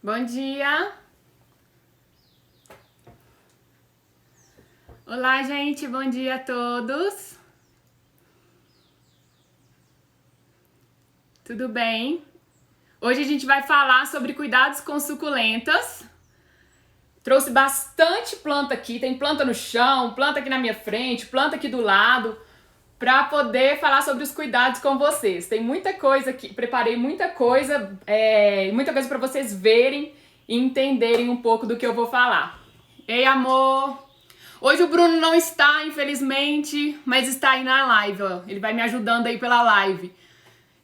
Bom dia! Olá, gente! Bom dia a todos! Tudo bem? Hoje a gente vai falar sobre cuidados com suculentas. Trouxe bastante planta aqui, tem planta no chão, planta aqui na minha frente, planta aqui do lado, para poder falar sobre os cuidados com vocês. Tem muita coisa aqui, preparei muita coisa para vocês verem e entenderem um pouco do que eu vou falar. Ei, amor! Hoje o Bruno não está, infelizmente, mas está aí na live, ó. Ele vai me ajudando aí pela live.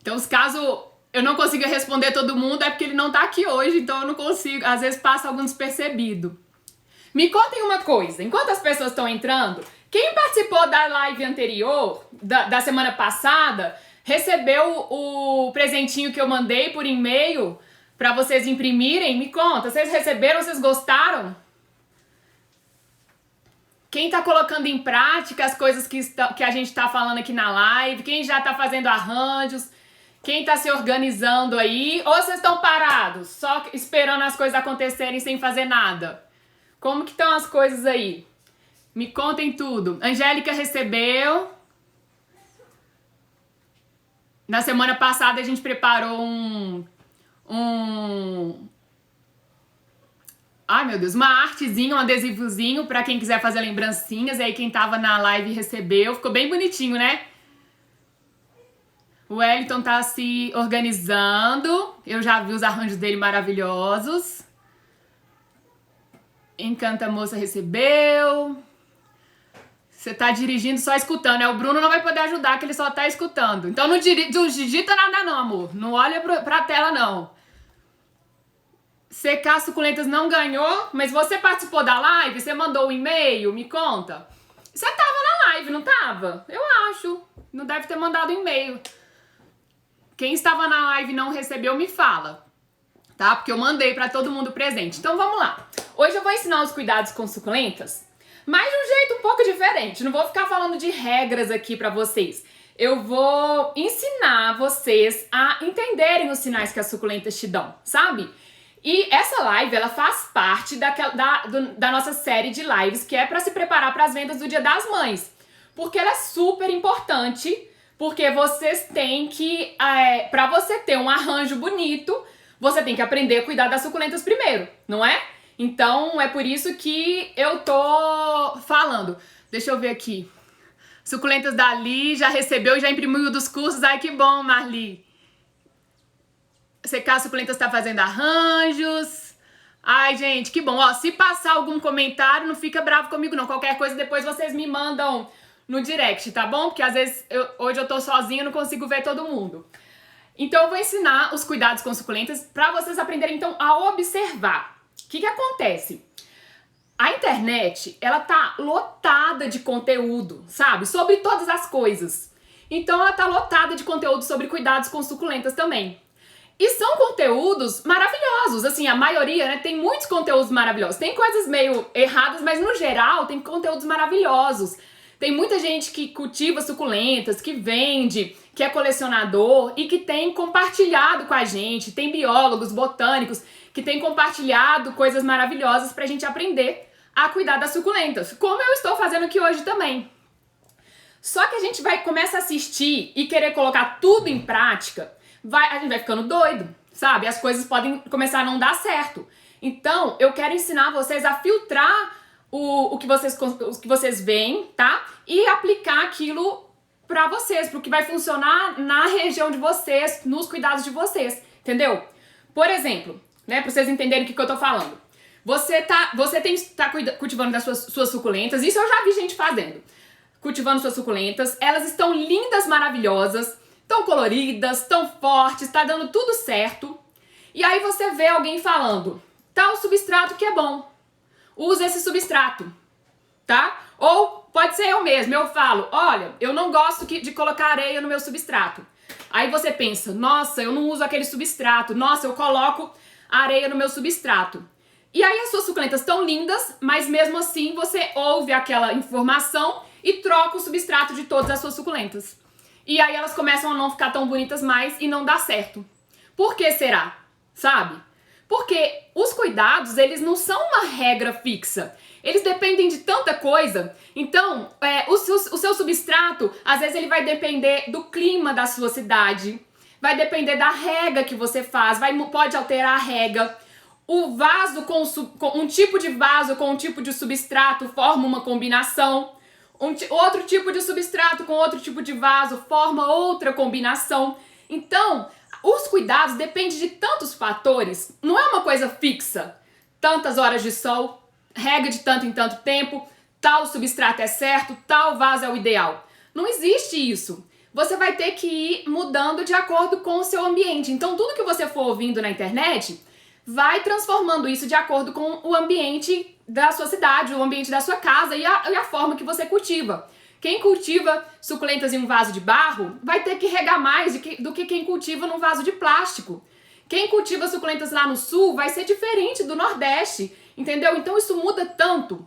Então, caso eu não consiga responder todo mundo, é porque ele não tá aqui hoje, então eu não consigo, às vezes passa algum despercebido. Me contem uma coisa, enquanto as pessoas estão entrando, quem participou da live anterior, da semana passada, recebeu o presentinho que eu mandei por e-mail pra vocês imprimirem? Me conta, vocês receberam, vocês gostaram? Quem tá colocando em prática as coisas que a gente tá falando aqui na live, quem já tá fazendo arranjos, quem tá se organizando aí, ou vocês estão parados, só esperando as coisas acontecerem sem fazer nada? Como que estão as coisas aí? Me contem tudo. Angélica recebeu. Na semana passada a gente preparou ai, meu Deus, uma artezinha, um adesivozinho pra quem quiser fazer lembrancinhas. E aí quem tava na live recebeu. Ficou bem bonitinho, né? O Wellington tá se organizando. Eu já vi os arranjos dele maravilhosos. Encanta Moça recebeu. Você tá dirigindo só escutando, né? O Bruno não vai poder ajudar, que ele só tá escutando. Então não digita nada não, amor. Não olha pra tela, não. Secar suculentas não ganhou, mas você participou da live? Você mandou um e-mail? Me conta. Você tava na live, não tava? Eu acho. Não deve ter mandado e-mail. Quem estava na live e não recebeu, me fala. Tá? Porque eu mandei pra todo mundo presente. Então vamos lá. Hoje eu vou ensinar os cuidados com suculentas, mas de um jeito um pouco diferente. Não vou ficar falando de regras aqui pra vocês. Eu vou ensinar vocês a entenderem os sinais que as suculentas te dão, sabe? E essa live, ela faz parte da nossa série de lives que é para se preparar para as vendas do Dia das Mães. Porque ela é super importante, porque vocês têm que, para você ter um arranjo bonito, você tem que aprender a cuidar das suculentas primeiro, não é? Então, é por isso que eu tô falando. Deixa eu ver aqui. Suculentas da Li já recebeu e já imprimiu dos cursos. Ai, que bom, Marli. Secar Suculentas tá fazendo arranjos. Ai, gente, que bom. Ó, se passar algum comentário, não fica bravo comigo, não. Qualquer coisa, depois vocês me mandam no direct, tá bom? Porque às vezes, hoje eu tô sozinha e não consigo ver todo mundo. Então, eu vou ensinar os cuidados com suculentas pra vocês aprenderem, então, a observar. O que acontece? A internet, ela tá lotada de conteúdo, sabe? Sobre todas as coisas. Então, ela tá lotada de conteúdo sobre cuidados com suculentas também. E são conteúdos maravilhosos, assim, a maioria, né, tem muitos conteúdos maravilhosos. Tem coisas meio erradas, mas no geral tem conteúdos maravilhosos. Tem muita gente que cultiva suculentas, que vende, que é colecionador e que tem compartilhado com a gente. Tem biólogos, botânicos, que tem compartilhado coisas maravilhosas pra gente aprender a cuidar das suculentas, como eu estou fazendo aqui hoje também. Só que a gente começa a assistir e querer colocar tudo em prática, a gente vai ficando doido, sabe? As coisas podem começar a não dar certo. Então, eu quero ensinar vocês a filtrar o que vocês veem, tá? E aplicar aquilo pra vocês, pro que vai funcionar na região de vocês, nos cuidados de vocês, entendeu? Por exemplo, né, pra vocês entenderem o que eu tô falando. Você tá cultivando das suas suculentas, isso eu já vi gente fazendo. Cultivando suas suculentas, elas estão lindas, maravilhosas, tão coloridas, tão fortes, tá dando tudo certo. E aí você vê alguém falando, tá um substrato que é bom, usa esse substrato, tá? Ou pode ser eu mesma, eu falo, olha, eu não gosto de colocar areia no meu substrato. Aí você pensa, nossa, eu não uso aquele substrato, nossa, eu coloco areia no meu substrato. E aí as suas suculentas estão lindas, mas mesmo assim você ouve aquela informação e troca o substrato de todas as suas suculentas. E aí elas começam a não ficar tão bonitas mais e não dá certo. Por que será? Sabe? Porque os cuidados, eles não são uma regra fixa. Eles dependem de tanta coisa. Então, o seu substrato, às vezes ele vai depender do clima da sua cidade, vai depender da rega que você faz, pode alterar a rega. O vaso com um tipo de vaso com um tipo de substrato forma uma combinação. Outro tipo de substrato com outro tipo de vaso forma outra combinação. Então, os cuidados dependem de tantos fatores. Não é uma coisa fixa. Tantas horas de sol, rega de tanto em tanto tempo, tal substrato é certo, tal vaso é o ideal. Não existe isso. Você vai ter que ir mudando de acordo com o seu ambiente. Então, tudo que você for ouvindo na internet, vai transformando isso de acordo com o ambiente da sua cidade, o ambiente da sua casa e a forma que você cultiva. Quem cultiva suculentas em um vaso de barro vai ter que regar mais do que quem cultiva num vaso de plástico. Quem cultiva suculentas lá no sul vai ser diferente do Nordeste, entendeu? Então isso muda tanto.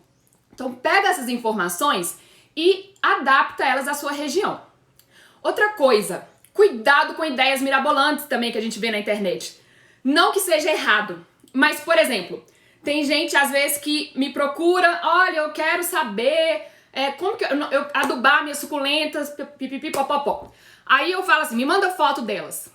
Então pega essas informações e adapta elas à sua região. Outra coisa, cuidado com ideias mirabolantes também que a gente vê na internet. Não que seja errado, mas, por exemplo, tem gente às vezes que me procura, olha, eu quero saber como que eu adubar minhas suculentas, pipipipopopó. Aí eu falo assim, me manda foto delas.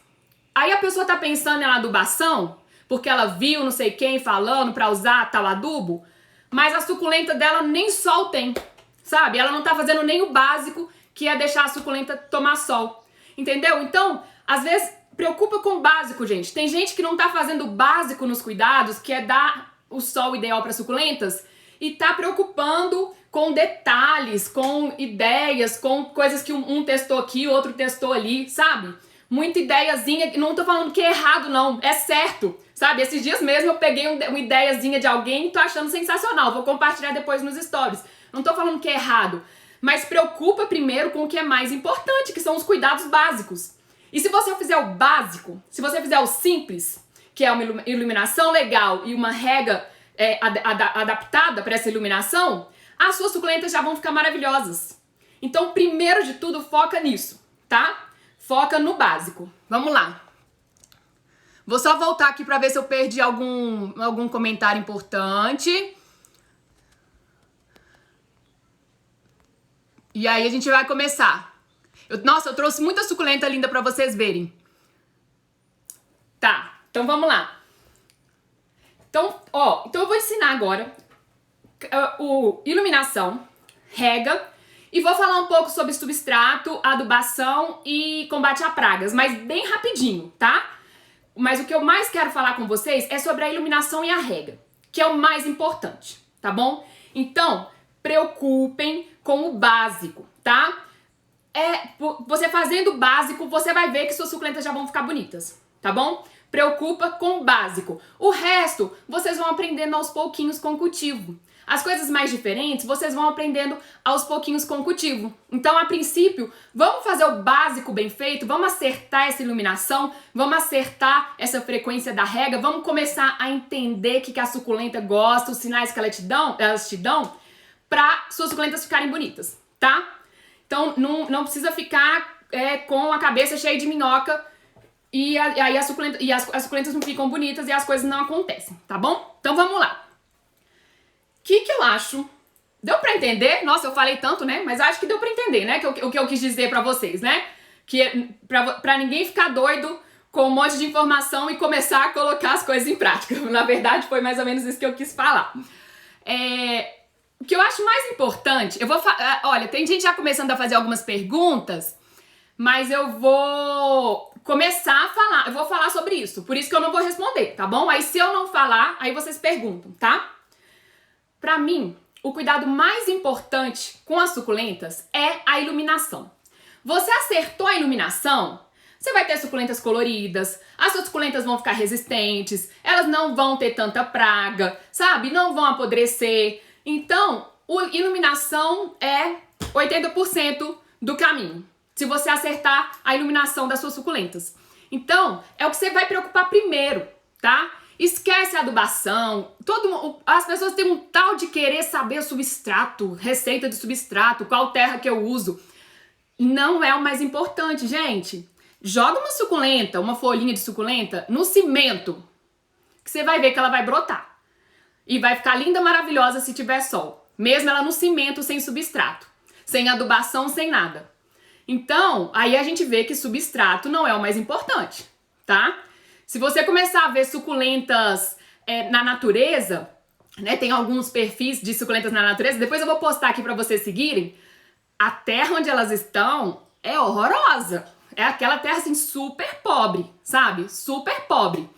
Aí a pessoa tá pensando em adubação, porque ela viu não sei quem falando pra usar tal adubo, mas a suculenta dela nem sol tem, sabe? Ela não tá fazendo nem o básico, que é deixar a suculenta tomar sol, entendeu? Então, às vezes, preocupa com o básico, gente. Tem gente que não tá fazendo o básico nos cuidados, que é dar o sol ideal para suculentas, e tá preocupando com detalhes, com ideias, com coisas que um testou aqui, o outro testou ali, sabe? Muita ideiazinha, não tô falando que é errado não, é certo, sabe? Esses dias mesmo eu peguei uma ideiazinha de alguém e tô achando sensacional, vou compartilhar depois nos stories. Não tô falando que é errado, mas preocupa primeiro com o que é mais importante, que são os cuidados básicos. E se você fizer o básico, se você fizer o simples, que é uma iluminação legal e uma rega adaptada para essa iluminação, as suas suculentas já vão ficar maravilhosas. Então, primeiro de tudo, foca nisso, tá? Foca no básico. Vamos lá. Vou só voltar aqui para ver se eu perdi algum comentário importante. E aí a gente vai começar. Nossa, eu trouxe muita suculenta linda pra vocês verem. Tá, então vamos lá. Então eu vou ensinar agora iluminação, rega, e vou falar um pouco sobre substrato, adubação e combate a pragas, mas bem rapidinho, tá? Mas o que eu mais quero falar com vocês é sobre a iluminação e a rega, que é o mais importante, tá bom? Então, preocupem com o básico, tá? Você fazendo o básico, você vai ver que suas suculentas já vão ficar bonitas, tá bom? Preocupa com o básico. O resto, vocês vão aprendendo aos pouquinhos com o cultivo. As coisas mais diferentes, vocês vão aprendendo aos pouquinhos com o cultivo. Então, a princípio, vamos fazer o básico bem feito, vamos acertar essa iluminação, vamos acertar essa frequência da rega, vamos começar a entender o que a suculenta gosta, os sinais que elas te dão, para suas suculentas ficarem bonitas, tá? Então, não precisa ficar com a cabeça cheia de minhoca e aí as suculentas não ficam bonitas e as coisas não acontecem, tá bom? Então, vamos lá. O que eu acho? Deu pra entender? Nossa, eu falei tanto, né? Mas acho que deu pra entender, né? O que eu quis dizer pra vocês, né? Que pra ninguém ficar doido com um monte de informação e começar a colocar as coisas em prática. Na verdade, foi mais ou menos isso que eu quis falar. O que eu acho mais importante, olha, tem gente já começando a fazer algumas perguntas, mas eu vou começar a falar, eu vou falar sobre isso, por isso que eu não vou responder, tá bom? Aí se eu não falar, aí vocês perguntam, tá? Pra mim, o cuidado mais importante com as suculentas é a iluminação. Você acertou a iluminação, você vai ter suculentas coloridas, as suas suculentas vão ficar resistentes, elas não vão ter tanta praga, sabe? Não vão apodrecer. Então, iluminação é 80% do caminho, se você acertar a iluminação das suas suculentas. Então, é o que você vai preocupar primeiro, tá? Esquece a adubação. As pessoas têm um tal de querer saber substrato, receita de substrato, qual terra que eu uso. Não é o mais importante, gente. Joga uma suculenta, uma folhinha de suculenta no cimento. que você vai ver que ela vai brotar. E vai ficar linda, maravilhosa se tiver sol. Mesmo ela no cimento, sem substrato. Sem adubação, sem nada. Então, aí a gente vê que substrato não é o mais importante, tá? Se você começar a ver suculentas na natureza, né? Tem alguns perfis de suculentas na natureza, depois eu vou postar aqui pra vocês seguirem. A terra onde elas estão é horrorosa. É aquela terra assim super pobre, sabe? Super pobre.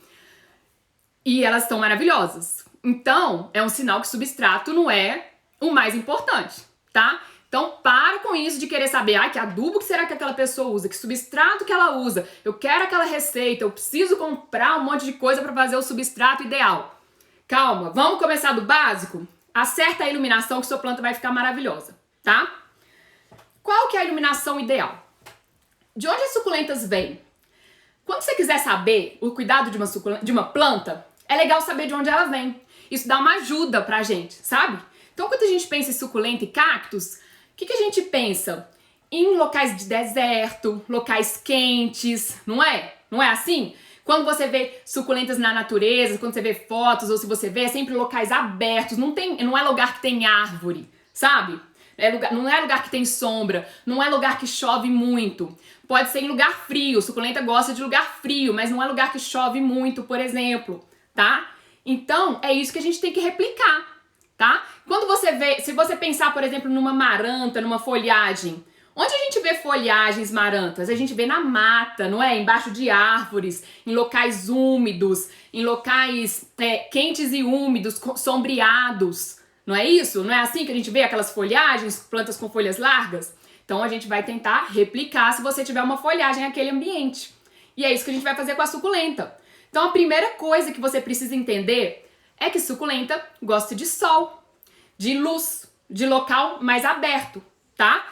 E elas estão maravilhosas. Então, é um sinal que substrato não é o mais importante, tá? Então, para com isso de querer saber, que adubo que será que aquela pessoa usa, que substrato que ela usa, eu quero aquela receita, eu preciso comprar um monte de coisa para fazer o substrato ideal. Calma, vamos começar do básico? Acerta a iluminação que sua planta vai ficar maravilhosa, tá? Qual que é a iluminação ideal? De onde as suculentas vêm? Quando você quiser saber o cuidado de uma planta, é legal saber de onde ela vem. Isso dá uma ajuda pra gente, sabe? Então, quando a gente pensa em suculenta e cactos, o que a gente pensa? Em locais de deserto, locais quentes, não é? Não é assim? Quando você vê suculentas na natureza, quando você vê fotos, ou se você vê, é sempre locais abertos, não é lugar que tem árvore, sabe? Não é lugar que tem sombra, não é lugar que chove muito. Pode ser em lugar frio, suculenta gosta de lugar frio, mas não é lugar que chove muito, por exemplo, tá? Então, é isso que a gente tem que replicar, tá? Quando você vê, se você pensar, por exemplo, numa maranta, numa folhagem, onde a gente vê folhagens marantas? A gente vê na mata, não é? Embaixo de árvores, em locais úmidos, em locais quentes e úmidos, sombreados. Não é isso? Não é assim que a gente vê aquelas folhagens, plantas com folhas largas? Então a gente vai tentar replicar se você tiver uma folhagem naquele ambiente. E é isso que a gente vai fazer com a suculenta. Então a primeira coisa que você precisa entender é que suculenta gosta de sol, de luz, de local mais aberto, tá?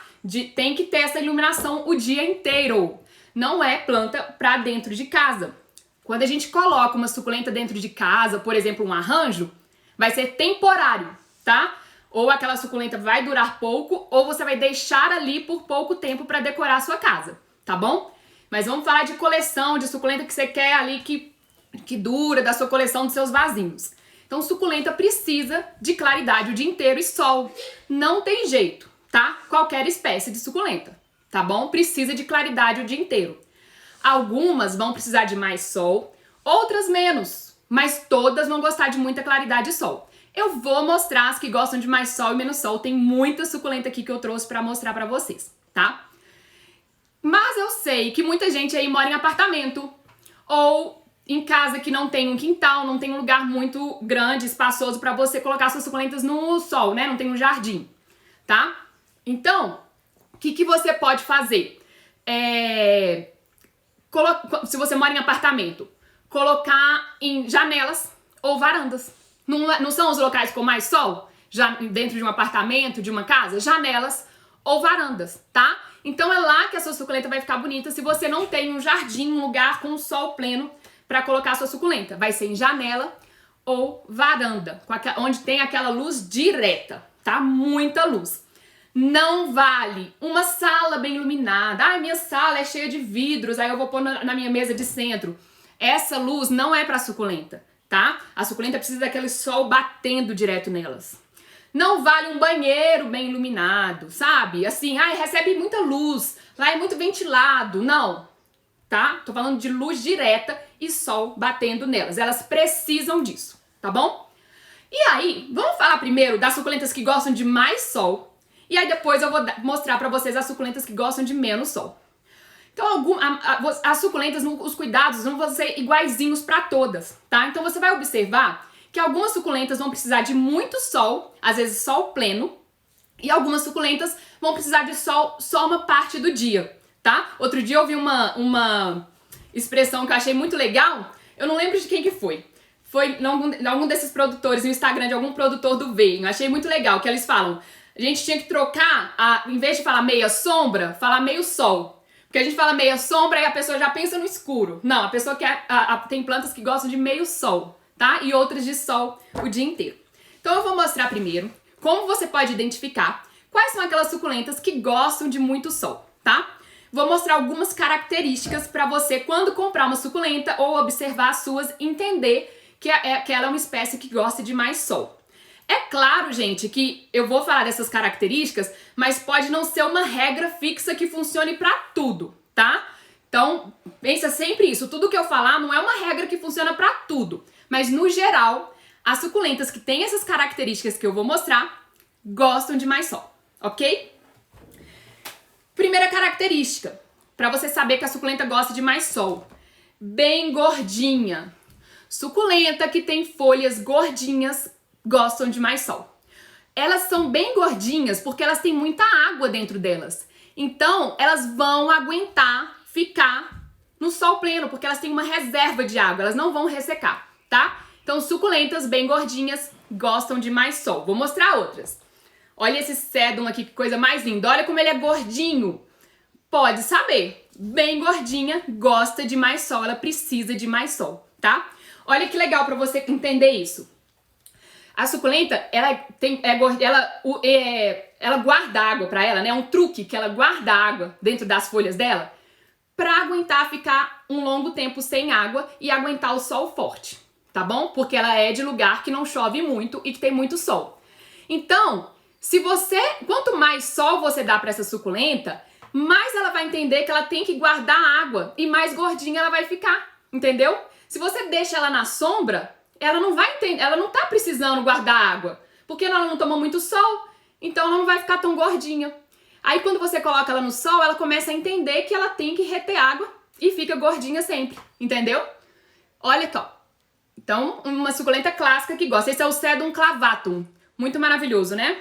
Tem que ter essa iluminação o dia inteiro. Não é planta pra dentro de casa. Quando a gente coloca uma suculenta dentro de casa, por exemplo, um arranjo, vai ser temporário, tá? Ou aquela suculenta vai durar pouco, ou você vai deixar ali por pouco tempo pra decorar a sua casa, tá bom? Mas vamos falar de coleção, de suculenta que você quer ali que dura, da sua coleção dos seus vasinhos. Então, suculenta precisa de claridade o dia inteiro e sol. Não tem jeito, tá? Qualquer espécie de suculenta, tá bom? Precisa de claridade o dia inteiro. Algumas vão precisar de mais sol, outras menos, mas todas vão gostar de muita claridade e sol. Eu vou mostrar as que gostam de mais sol e menos sol. Tem muita suculenta aqui que eu trouxe pra mostrar pra vocês, tá? Mas eu sei que muita gente aí mora em apartamento ou em casa que não tem um quintal, não tem um lugar muito grande, espaçoso pra você colocar suas suculentas no sol, né? Não tem um jardim, tá? Então, o que você pode fazer? Se você mora em apartamento, colocar em janelas ou varandas. Não são os locais com mais sol? Já dentro de um apartamento, de uma casa? Janelas ou varandas, tá? Então é lá que a sua suculenta vai ficar bonita se você não tem um jardim, um lugar com sol pleno para colocar a sua suculenta. Vai ser em janela ou varanda, onde tem aquela luz direta, tá? Muita luz. Não vale uma sala bem iluminada. Ai, minha sala é cheia de vidros, aí eu vou pôr na minha mesa de centro. Essa luz não é para suculenta, tá? A suculenta precisa daquele sol batendo direto nelas. Não vale um banheiro bem iluminado, sabe? Assim, ai, recebe muita luz, lá é muito ventilado. Não, tá? Tô falando de luz direta e sol batendo nelas. Elas precisam disso, tá bom? E aí, vamos falar primeiro das suculentas que gostam de mais sol. E aí depois eu vou mostrar pra vocês as suculentas que gostam de menos sol. Então, as suculentas, os cuidados não vão ser iguaizinhos pra todas, tá? Então você vai observar que algumas suculentas vão precisar de muito sol, às vezes sol pleno, e algumas suculentas vão precisar de sol só uma parte do dia, tá? Outro dia eu ouvi uma expressão que eu achei muito legal, eu não lembro de quem que foi. Foi em algum desses produtores, no Instagram de algum produtor do Veio. Eu achei muito legal, que eles falam, a gente tinha que trocar, em vez de falar meia sombra, falar meio sol. Porque a gente fala meia sombra e a pessoa já pensa no escuro. Não, a pessoa quer, tem plantas que gostam de meio sol, tá? E outras de sol o dia inteiro. Então eu vou mostrar primeiro como você pode identificar quais são aquelas suculentas que gostam de muito sol, tá? Vou mostrar algumas características para você, quando comprar uma suculenta ou observar as suas, entender que ela é uma espécie que gosta de mais sol. É claro, gente, que eu vou falar dessas características, mas pode não ser uma regra fixa que funcione para tudo, tá? Então, pensa sempre isso. Tudo que eu falar não é uma regra que funciona para tudo, mas no geral, as suculentas que têm essas características que eu vou mostrar gostam de mais sol, ok? Primeira característica, para você saber que a suculenta gosta de mais sol. Bem gordinha. Suculenta que tem folhas gordinhas gostam de mais sol. Elas são bem gordinhas porque elas têm muita água dentro delas. Então, elas vão aguentar ficar no sol pleno, porque elas têm uma reserva de água, elas não vão ressecar, tá? Então, suculentas bem gordinhas gostam de mais sol. Vou mostrar outras. Olha esse sedum aqui, que coisa mais linda. Olha como ele é gordinho. Pode saber. Bem gordinha, gosta de mais sol. Ela precisa de mais sol, tá? Olha que legal pra você entender isso. A suculenta, ela guarda água pra ela, né? É um truque que ela guarda água dentro das folhas dela pra aguentar ficar um longo tempo sem água e aguentar o sol forte, tá bom? Porque ela é de lugar que não chove muito e que tem muito sol. Então, quanto mais sol você dá pra essa suculenta, mais ela vai entender que ela tem que guardar água e mais gordinha ela vai ficar, entendeu? Se você deixa ela na sombra, ela não vai entender, ela não tá precisando guardar água, porque ela não toma muito sol, então ela não vai ficar tão gordinha. Aí quando você coloca ela no sol, ela começa a entender que ela tem que reter água e fica gordinha sempre, entendeu? Olha aqui, ó. Então, uma suculenta clássica que gosta. Esse é o Sedum clavatum. Muito maravilhoso, né?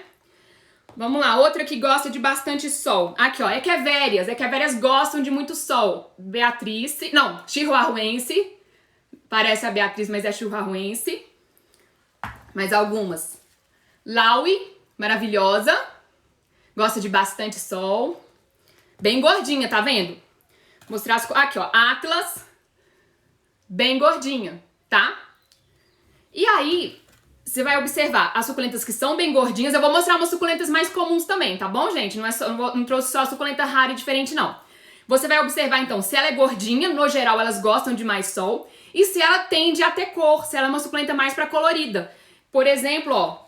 Vamos lá, outra que gosta de bastante sol. Aqui, ó, Equevérias. Equevérias gostam de muito sol. Beatrice, não, chihuahuense. Parece a Beatriz, mas é chihuahuense. Mais algumas. Laui, maravilhosa. Gosta de bastante sol. Bem gordinha, tá vendo? Mostrar as... Aqui, ó, Atlas. Bem gordinha, tá? E aí, você vai observar as suculentas que são bem gordinhas. Eu vou mostrar umas suculentas mais comuns também, tá bom, gente? Não trouxe só a suculenta rara e diferente, não. Você vai observar, então, se ela é gordinha, no geral, elas gostam de mais sol. E se ela tende a ter cor, se ela é uma suculenta mais pra colorida. Por exemplo, ó,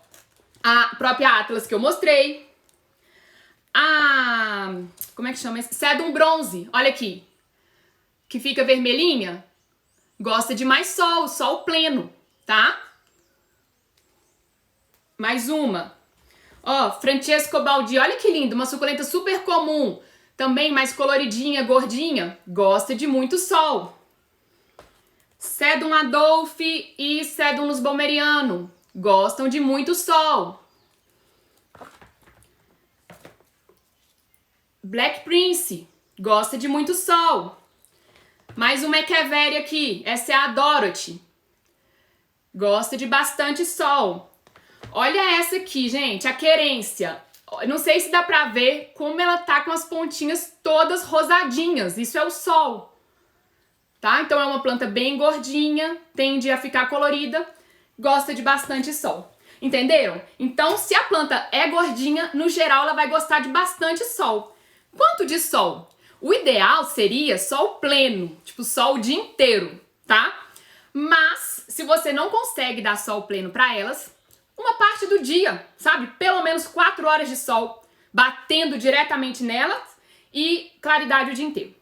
a própria Atlas que eu mostrei. Como é que chama esse? Sedum bronze, olha aqui. Que fica vermelhinha. Gosta de mais sol, sol pleno, tá? Mais uma. Ó, Francesco Baldi, olha que lindo, uma suculenta super comum. Também mais coloridinha, gordinha. Gosta de muito sol. Sedum Adolphe e Sedum Nussbaumeriano. Gostam de muito sol. Black Prince. Gosta de muito sol. Mais uma Echeveria aqui. Essa é a Dorothy. Gosta de bastante sol. Olha essa aqui, gente. A Querência. Não sei se dá pra ver como ela tá com as pontinhas todas rosadinhas. Isso é o sol. Tá? Então é uma planta bem gordinha. Tende a ficar colorida. Gosta de bastante sol. Entenderam? Então, se a planta é gordinha, no geral ela vai gostar de bastante sol. Quanto de sol? O ideal seria sol pleno, tipo sol o dia inteiro, tá? Mas, se você não consegue dar sol pleno pra elas, uma parte do dia, sabe? Pelo menos 4 horas de sol batendo diretamente nelas e claridade o dia inteiro,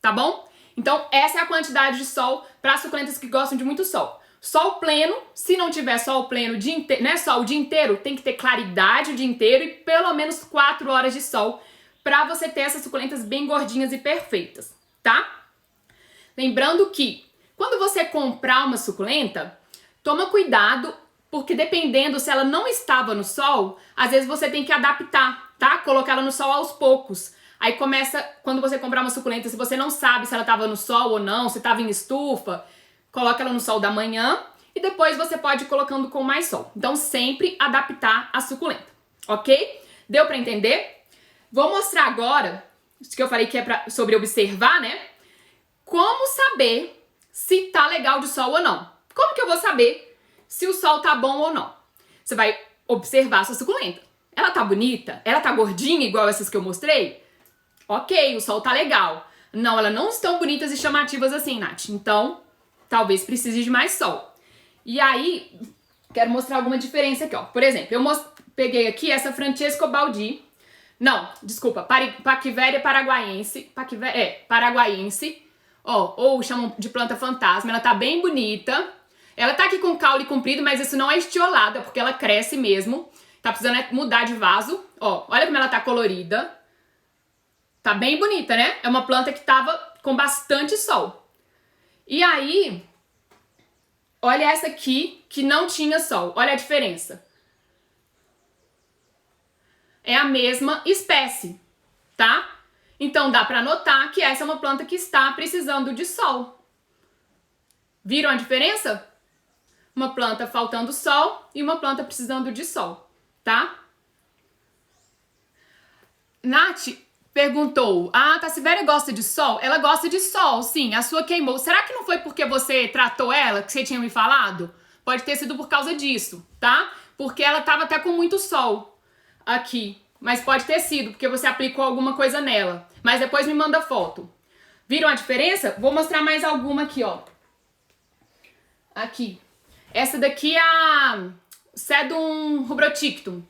tá bom? Então, essa é a quantidade de sol para suculentas que gostam de muito sol. Sol pleno, se não tiver sol pleno o dia inteiro, né, sol o dia inteiro, tem que ter claridade o dia inteiro e pelo menos 4 horas de sol para você ter essas suculentas bem gordinhas e perfeitas, tá? Lembrando que quando você comprar uma suculenta, toma cuidado, porque dependendo se ela não estava no sol, às vezes você tem que adaptar, tá? Colocar ela no sol aos poucos. Aí começa, quando você comprar uma suculenta, se você não sabe se ela estava no sol ou não, se estava em estufa, coloca ela no sol da manhã e depois você pode ir colocando com mais sol. Então sempre adaptar a suculenta, ok? Deu para entender? Vou mostrar agora, isso que eu falei que é sobre observar, né? Como saber se tá legal de sol ou não. Como que eu vou saber se o sol tá bom ou não? Você vai observar a sua suculenta. Ela tá bonita? Ela tá gordinha igual essas que eu mostrei? Ok, o sol tá legal. Não, elas não estão bonitas e chamativas assim, Nath. Então, talvez precise de mais sol. E aí, quero mostrar alguma diferença aqui, ó. Por exemplo, eu peguei aqui essa Francesco Baldi. Não, desculpa, Paquivéria paraguaiense. Paraguaiense. Ó, ou chamam de planta fantasma. Ela tá bem bonita. Ela tá aqui com caule comprido, mas isso não é estiolado, é porque ela cresce mesmo. Tá precisando mudar de vaso. Ó, olha como ela tá colorida. Tá bem bonita, né? É uma planta que tava com bastante sol. E aí, olha essa aqui que não tinha sol. Olha a diferença. É a mesma espécie, tá? Então dá pra notar que essa é uma planta que está precisando de sol. Viram a diferença? Uma planta faltando sol e uma planta precisando de sol, tá? Nath perguntou, a Tassivéria gosta de sol? Ela gosta de sol, sim, a sua queimou. Será que não foi porque você tratou ela, que você tinha me falado? Pode ter sido por causa disso, tá? Porque ela tava até com muito sol aqui, mas pode ter sido porque você aplicou alguma coisa nela. Mas depois me manda foto. Viram a diferença? Vou mostrar mais alguma aqui, ó. Aqui. Essa daqui é a Sedum rubrotictum.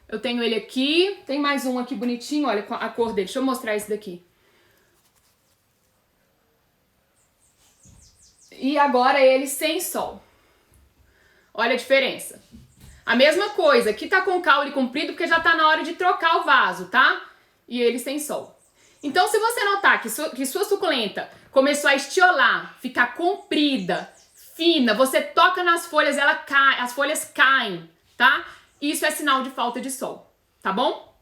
Eu tenho ele aqui. Tem mais um aqui bonitinho, olha a cor dele. Deixa eu mostrar esse daqui. E agora ele sem sol. Olha a diferença. A mesma coisa, aqui tá com caule comprido porque já tá na hora de trocar o vaso, tá? E ele sem sol. Então, se você notar que sua suculenta começou a estiolar, ficar comprida, fina, você toca nas folhas, ela cai, as folhas caem, tá? Isso é sinal de falta de sol, tá bom?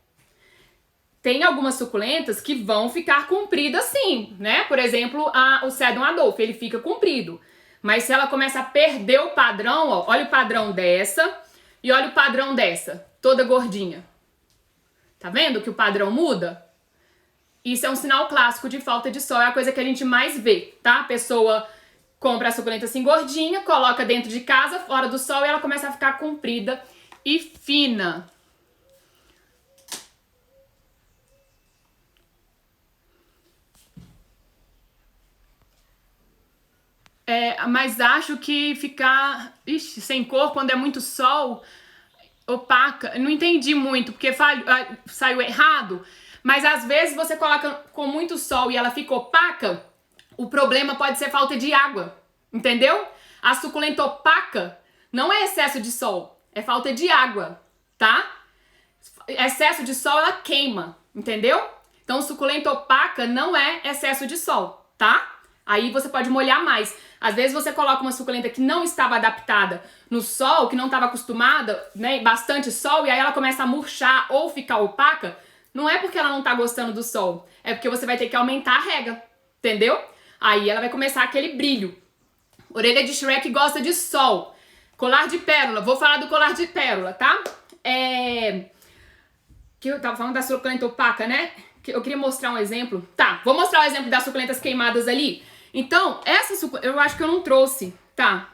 Tem algumas suculentas que vão ficar compridas sim, né? Por exemplo, o Sedum Adolphe, ele fica comprido. Mas se ela começa a perder o padrão, ó, olha o padrão dessa e olha o padrão dessa, toda gordinha. Tá vendo que o padrão muda? Isso é um sinal clássico de falta de sol, é a coisa que a gente mais vê, tá? A pessoa compra a suculenta assim gordinha, coloca dentro de casa, fora do sol, e ela começa a ficar comprida e fina. Mas acho que ficar sem cor quando é muito sol, opaca, não entendi muito, porque saiu errado, mas às vezes você coloca com muito sol e ela fica opaca, o problema pode ser falta de água, entendeu? A suculenta opaca não é excesso de sol, é falta de água, tá? Excesso de sol, ela queima, entendeu? Então, suculenta opaca não é excesso de sol, tá? Aí você pode molhar mais. Às vezes você coloca uma suculenta que não estava adaptada no sol, que não estava acostumada, né, bastante sol, e aí ela começa a murchar ou ficar opaca. Não é porque ela não tá gostando do sol, é porque você vai ter que aumentar a rega, entendeu? Aí ela vai começar aquele brilho. Orelha de Shrek gosta de sol. Colar de pérola, vou falar do colar de pérola, tá? Que eu tava falando da suculenta opaca, né? Eu queria mostrar um exemplo. Tá, vou mostrar o exemplo das suculentas queimadas ali. Então, essa suculenta, eu acho que eu não trouxe, tá?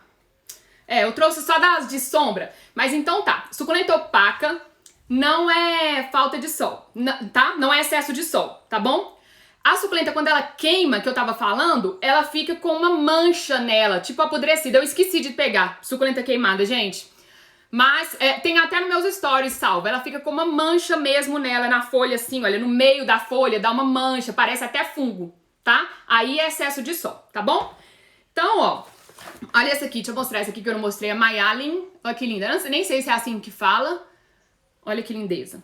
Eu trouxe só das de sombra. Mas então tá, suculenta opaca não é falta de sol, tá? Não é excesso de sol, tá bom? A suculenta, quando ela queima, que eu tava falando, ela fica com uma mancha nela, tipo apodrecida. Eu esqueci de pegar suculenta queimada, gente. Mas tem até nos meus stories salvo. Ela fica com uma mancha mesmo nela, na folha assim, olha, no meio da folha dá uma mancha, parece até fungo, tá? Aí é excesso de sol, tá bom? Então, ó, olha essa aqui, deixa eu mostrar essa aqui que eu não mostrei, a Mayalin. Olha que linda, eu nem sei se é assim que fala. Olha que lindeza.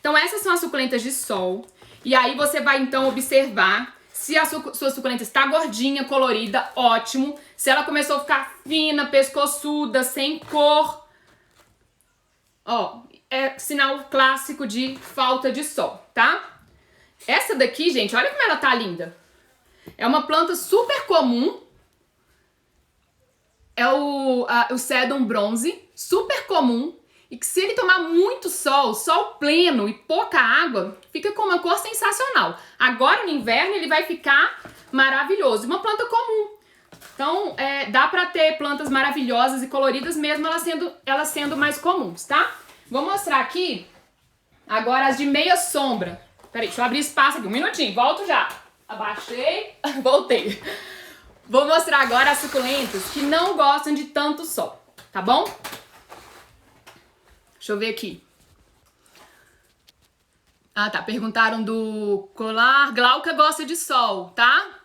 Então essas são as suculentas de sol. E aí você vai então observar se a sua suculenta está gordinha, colorida, ótimo. Se ela começou a ficar fina, pescoçuda, sem cor, ó, é sinal clássico de falta de sol, tá? Essa daqui, gente, olha como ela tá linda. É uma planta super comum. É o Sedum bronze, super comum. E que se ele tomar muito sol, sol pleno e pouca água, fica com uma cor sensacional. Agora no inverno ele vai ficar maravilhoso. Uma planta comum. Então dá pra ter plantas maravilhosas e coloridas mesmo elas sendo mais comuns, tá? Vou mostrar aqui agora as de meia sombra. Peraí, deixa eu abrir espaço aqui, um minutinho, volto já. Abaixei, voltei. Vou mostrar agora as suculentas que não gostam de tanto sol. tá bom? Deixa eu ver aqui. Ah, tá. Perguntaram do colar. Glauca gosta de sol, tá?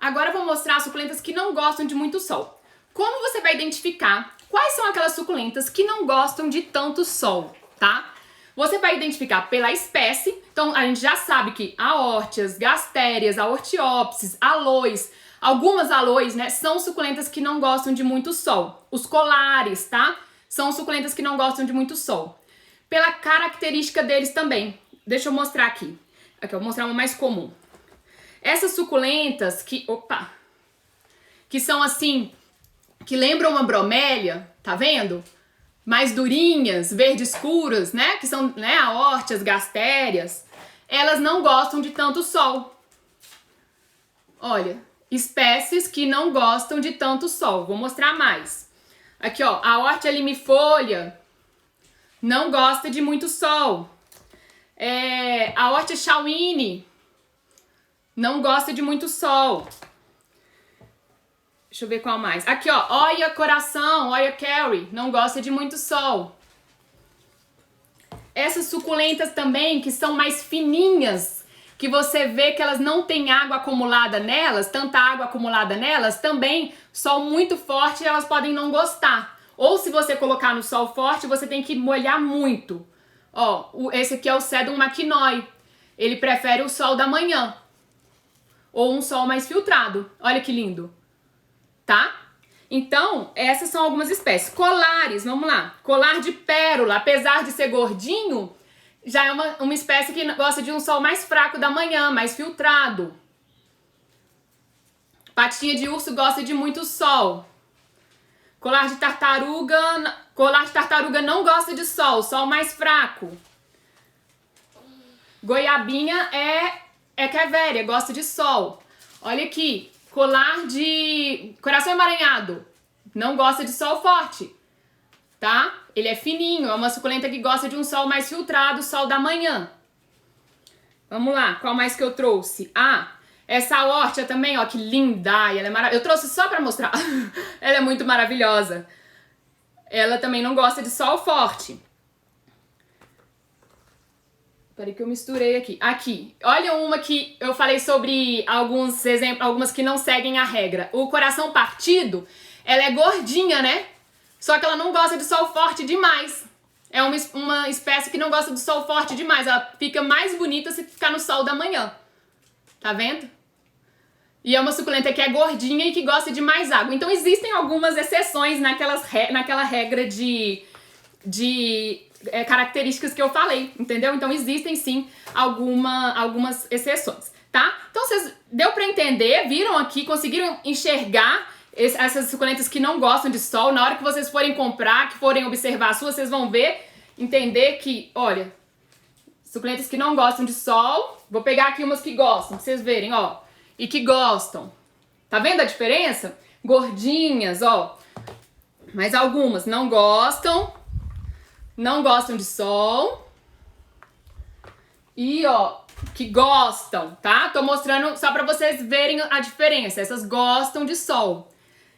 Agora eu vou mostrar as suculentas que não gostam de muito sol. Como você vai identificar quais são aquelas suculentas que não gostam de tanto sol, tá? Você vai identificar pela espécie. Então, a gente já sabe que aórtias, gastérias, aortiópsis, aloes, algumas aloes, né, são suculentas que não gostam de muito sol. Os colares, tá? São suculentas que não gostam de muito sol. Pela característica deles também. Deixa eu mostrar aqui. Aqui, eu vou mostrar uma mais comum. Essas suculentas que são assim, que lembram uma bromélia, tá vendo? Mais durinhas, verde escuras, né? Que são, né, aórtias, gastérias. Elas não gostam de tanto sol. Olha, espécies que não gostam de tanto sol. Vou mostrar mais. Aqui, ó, a aórtia limifolha não gosta de muito sol. A aórtia Chawine não gosta de muito sol. Deixa eu ver qual mais. Aqui, ó, Oia Coração, Oia Carry, não gosta de muito sol. Essas suculentas também, que são mais fininhas, que você vê que elas não têm água acumulada nelas, tanta água acumulada nelas, também, sol muito forte, elas podem não gostar. Ou se você colocar no sol forte, você tem que molhar muito. Ó, esse aqui é o Sedum maquinoi. Ele prefere o sol da manhã. Ou um sol mais filtrado. Olha que lindo. Tá? Então, essas são algumas espécies. Colares, vamos lá. Colar de pérola, apesar de ser gordinho, já é uma espécie que gosta de um sol mais fraco da manhã, mais filtrado. Patinha de urso gosta de muito sol. Colar de tartaruga não gosta de sol, sol mais fraco. Goiabinha é Keveria, gosta de sol. Olha aqui, colar de coração emaranhado, não gosta de sol forte, tá? Ele é fininho, é uma suculenta que gosta de um sol mais filtrado, sol da manhã. Vamos lá, qual mais que eu trouxe? Ah, essa aórtia também, ó, que linda, ela é maravilhosa. Eu trouxe só pra mostrar. Ela é muito maravilhosa. Ela também não gosta de sol forte. Peraí que eu misturei aqui. Aqui, olha uma que eu falei sobre alguns exemplos, algumas que não seguem a regra. O coração partido, ela é gordinha, né? Só que ela não gosta de sol forte demais. É uma espécie que não gosta de sol forte demais. Ela fica mais bonita se ficar no sol da manhã. Tá vendo? E é uma suculenta que é gordinha e que gosta de mais água. Então existem algumas exceções naquela regra de características que eu falei, entendeu? Então existem sim algumas exceções, tá? Então deu pra entender, viram aqui, conseguiram enxergar essas suculentas que não gostam de sol. Na hora que vocês forem comprar, que forem observar as suas, vocês vão ver, entender que, olha, suculentas que não gostam de sol. Vou pegar aqui umas que gostam, pra vocês verem, ó. E que gostam. Tá vendo a diferença? Gordinhas, ó. Mas algumas não gostam de sol. E, ó, que gostam, tá? Tô mostrando só pra vocês verem a diferença. Essas gostam de sol.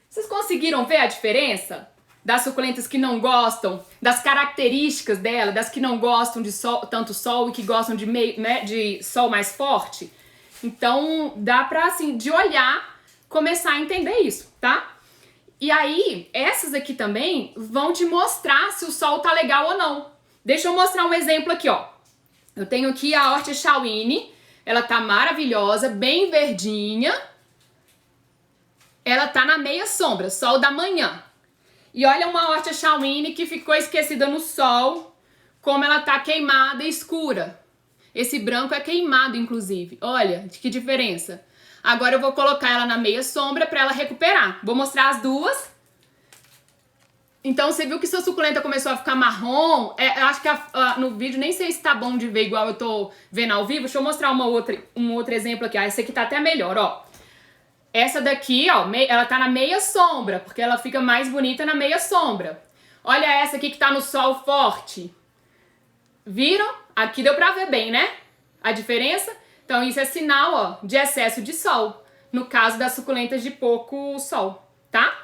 Vocês conseguiram ver a diferença das suculentas que não gostam, das características dela, das que não gostam de sol, tanto sol e que gostam de de sol mais forte? Então, dá pra, assim, de olhar, começar a entender isso, tá? E aí, essas aqui também vão te mostrar se o sol tá legal ou não. Deixa eu mostrar um exemplo aqui, ó. Eu tenho aqui a Aórtia Chawine, ela tá maravilhosa, bem verdinha. Ela tá na meia sombra, sol da manhã. E olha uma Aórtia Chawine que ficou esquecida no sol, como ela tá queimada e escura. Esse branco é queimado, inclusive. Olha, que diferença. Agora eu vou colocar ela na meia sombra pra ela recuperar. Vou mostrar as duas. Então, você viu que sua suculenta começou a ficar marrom? Eu acho que no vídeo nem sei se tá bom de ver igual eu tô vendo ao vivo. Deixa eu mostrar um outro exemplo aqui. Esse aqui tá até melhor, ó. Essa daqui, ó, ela tá na meia sombra, porque ela fica mais bonita na meia sombra. Olha essa aqui que tá no sol forte. Viram? Aqui deu pra ver bem, né? A diferença? Então isso é sinal, ó, de excesso de sol. No caso das suculentas de pouco sol, tá?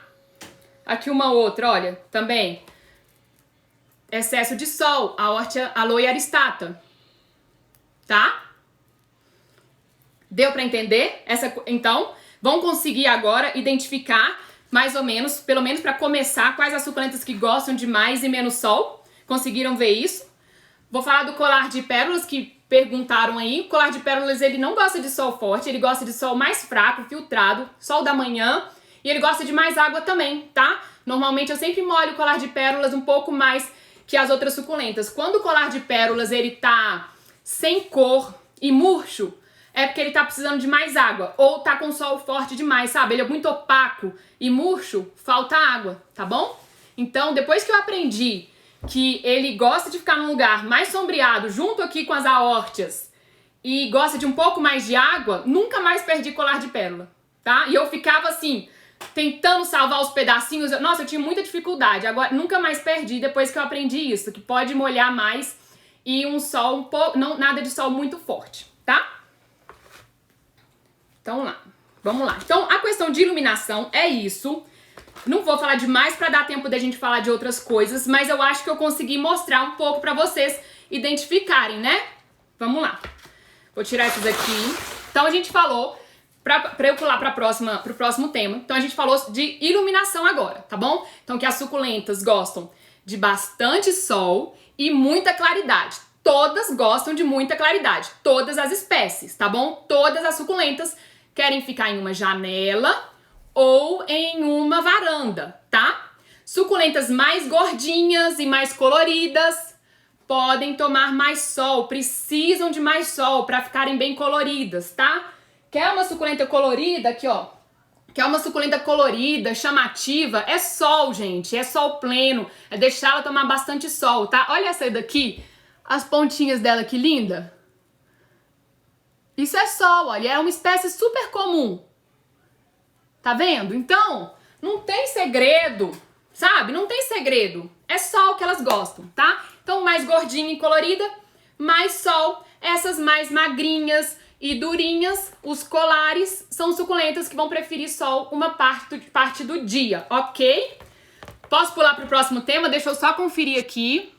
Aqui uma outra, olha, também. Excesso de sol, a Hortia Aloe aristata. Tá? Deu pra entender? Então, vão conseguir agora identificar mais ou menos, pelo menos pra começar, quais as suculentas que gostam de mais e menos sol. Conseguiram ver isso? Vou falar do colar de pérolas que perguntaram aí. O colar de pérolas, ele não gosta de sol forte, ele gosta de sol mais fraco, filtrado, sol da manhã, e ele gosta de mais água também, tá? Normalmente eu sempre molho o colar de pérolas um pouco mais que as outras suculentas. Quando o colar de pérolas, ele tá sem cor e murcho, é porque ele tá precisando de mais água, ou tá com sol forte demais, sabe? Ele é muito opaco e murcho, falta água, tá bom? Então, depois que eu aprendi que ele gosta de ficar num lugar mais sombreado, junto aqui com as aórtias, e gosta de um pouco mais de água, nunca mais perdi colar de pérola, tá? E eu ficava assim, tentando salvar os pedacinhos. Nossa, eu tinha muita dificuldade. Agora, nunca mais perdi depois que eu aprendi isso, que pode molhar mais e um sol um pouco, não, nada de sol muito forte, tá? Então lá, vamos lá. Então, a questão de iluminação é isso. Não vou falar demais pra dar tempo da gente falar de outras coisas, mas eu acho que eu consegui mostrar um pouco pra vocês identificarem, né? Vamos lá. Vou tirar esses aqui. Então, a gente falou, pra eu pular pro próximo tema, então a gente falou de iluminação agora, tá bom? Então, que as suculentas gostam de bastante sol e muita claridade. Todas gostam de muita claridade, todas as espécies, tá bom? Todas as suculentas querem ficar em uma janela ou em uma varanda, tá? Suculentas mais gordinhas e mais coloridas podem tomar mais sol, precisam de mais sol para ficarem bem coloridas, tá? Quer uma suculenta colorida? Aqui, ó. Quer uma suculenta colorida, chamativa? É sol, gente, é sol pleno, é deixar ela tomar bastante sol, tá? Olha essa daqui, as pontinhas dela, que linda. Isso é sol, olha, é uma espécie super comum. Tá vendo? Então, não tem segredo, sabe? Não tem segredo. É sol que elas gostam, tá? Então, mais gordinha e colorida, mais sol. Essas mais magrinhas e durinhas, os colares, são suculentas que vão preferir sol uma parte do dia, ok? Posso pular pro próximo tema? Deixa eu só conferir aqui.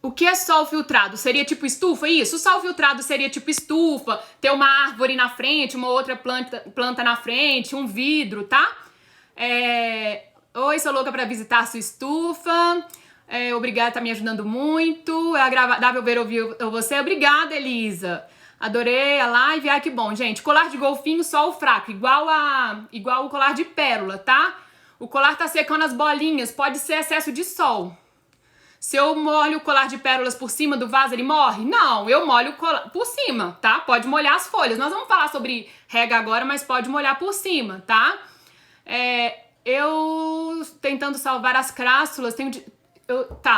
O que é sol filtrado? Seria tipo estufa? Isso? O sol filtrado seria tipo estufa, ter uma árvore na frente, uma outra planta na frente, um vidro, tá? Oi, sou louca pra visitar a sua estufa. Obrigada, tá me ajudando muito. É agradável ver ouvir você. Obrigada, Elisa. Adorei a live. Ai, que bom, gente. Colar de golfinho, sol fraco, igual o colar de pérola, tá? O colar tá secando as bolinhas, pode ser excesso de sol. Se eu molho o colar de pérolas por cima do vaso, ele morre? Não, eu molho o colar por cima, tá? Pode molhar as folhas. Nós vamos falar sobre rega agora, mas pode molhar por cima, tá? Eu tentando salvar as crássulas,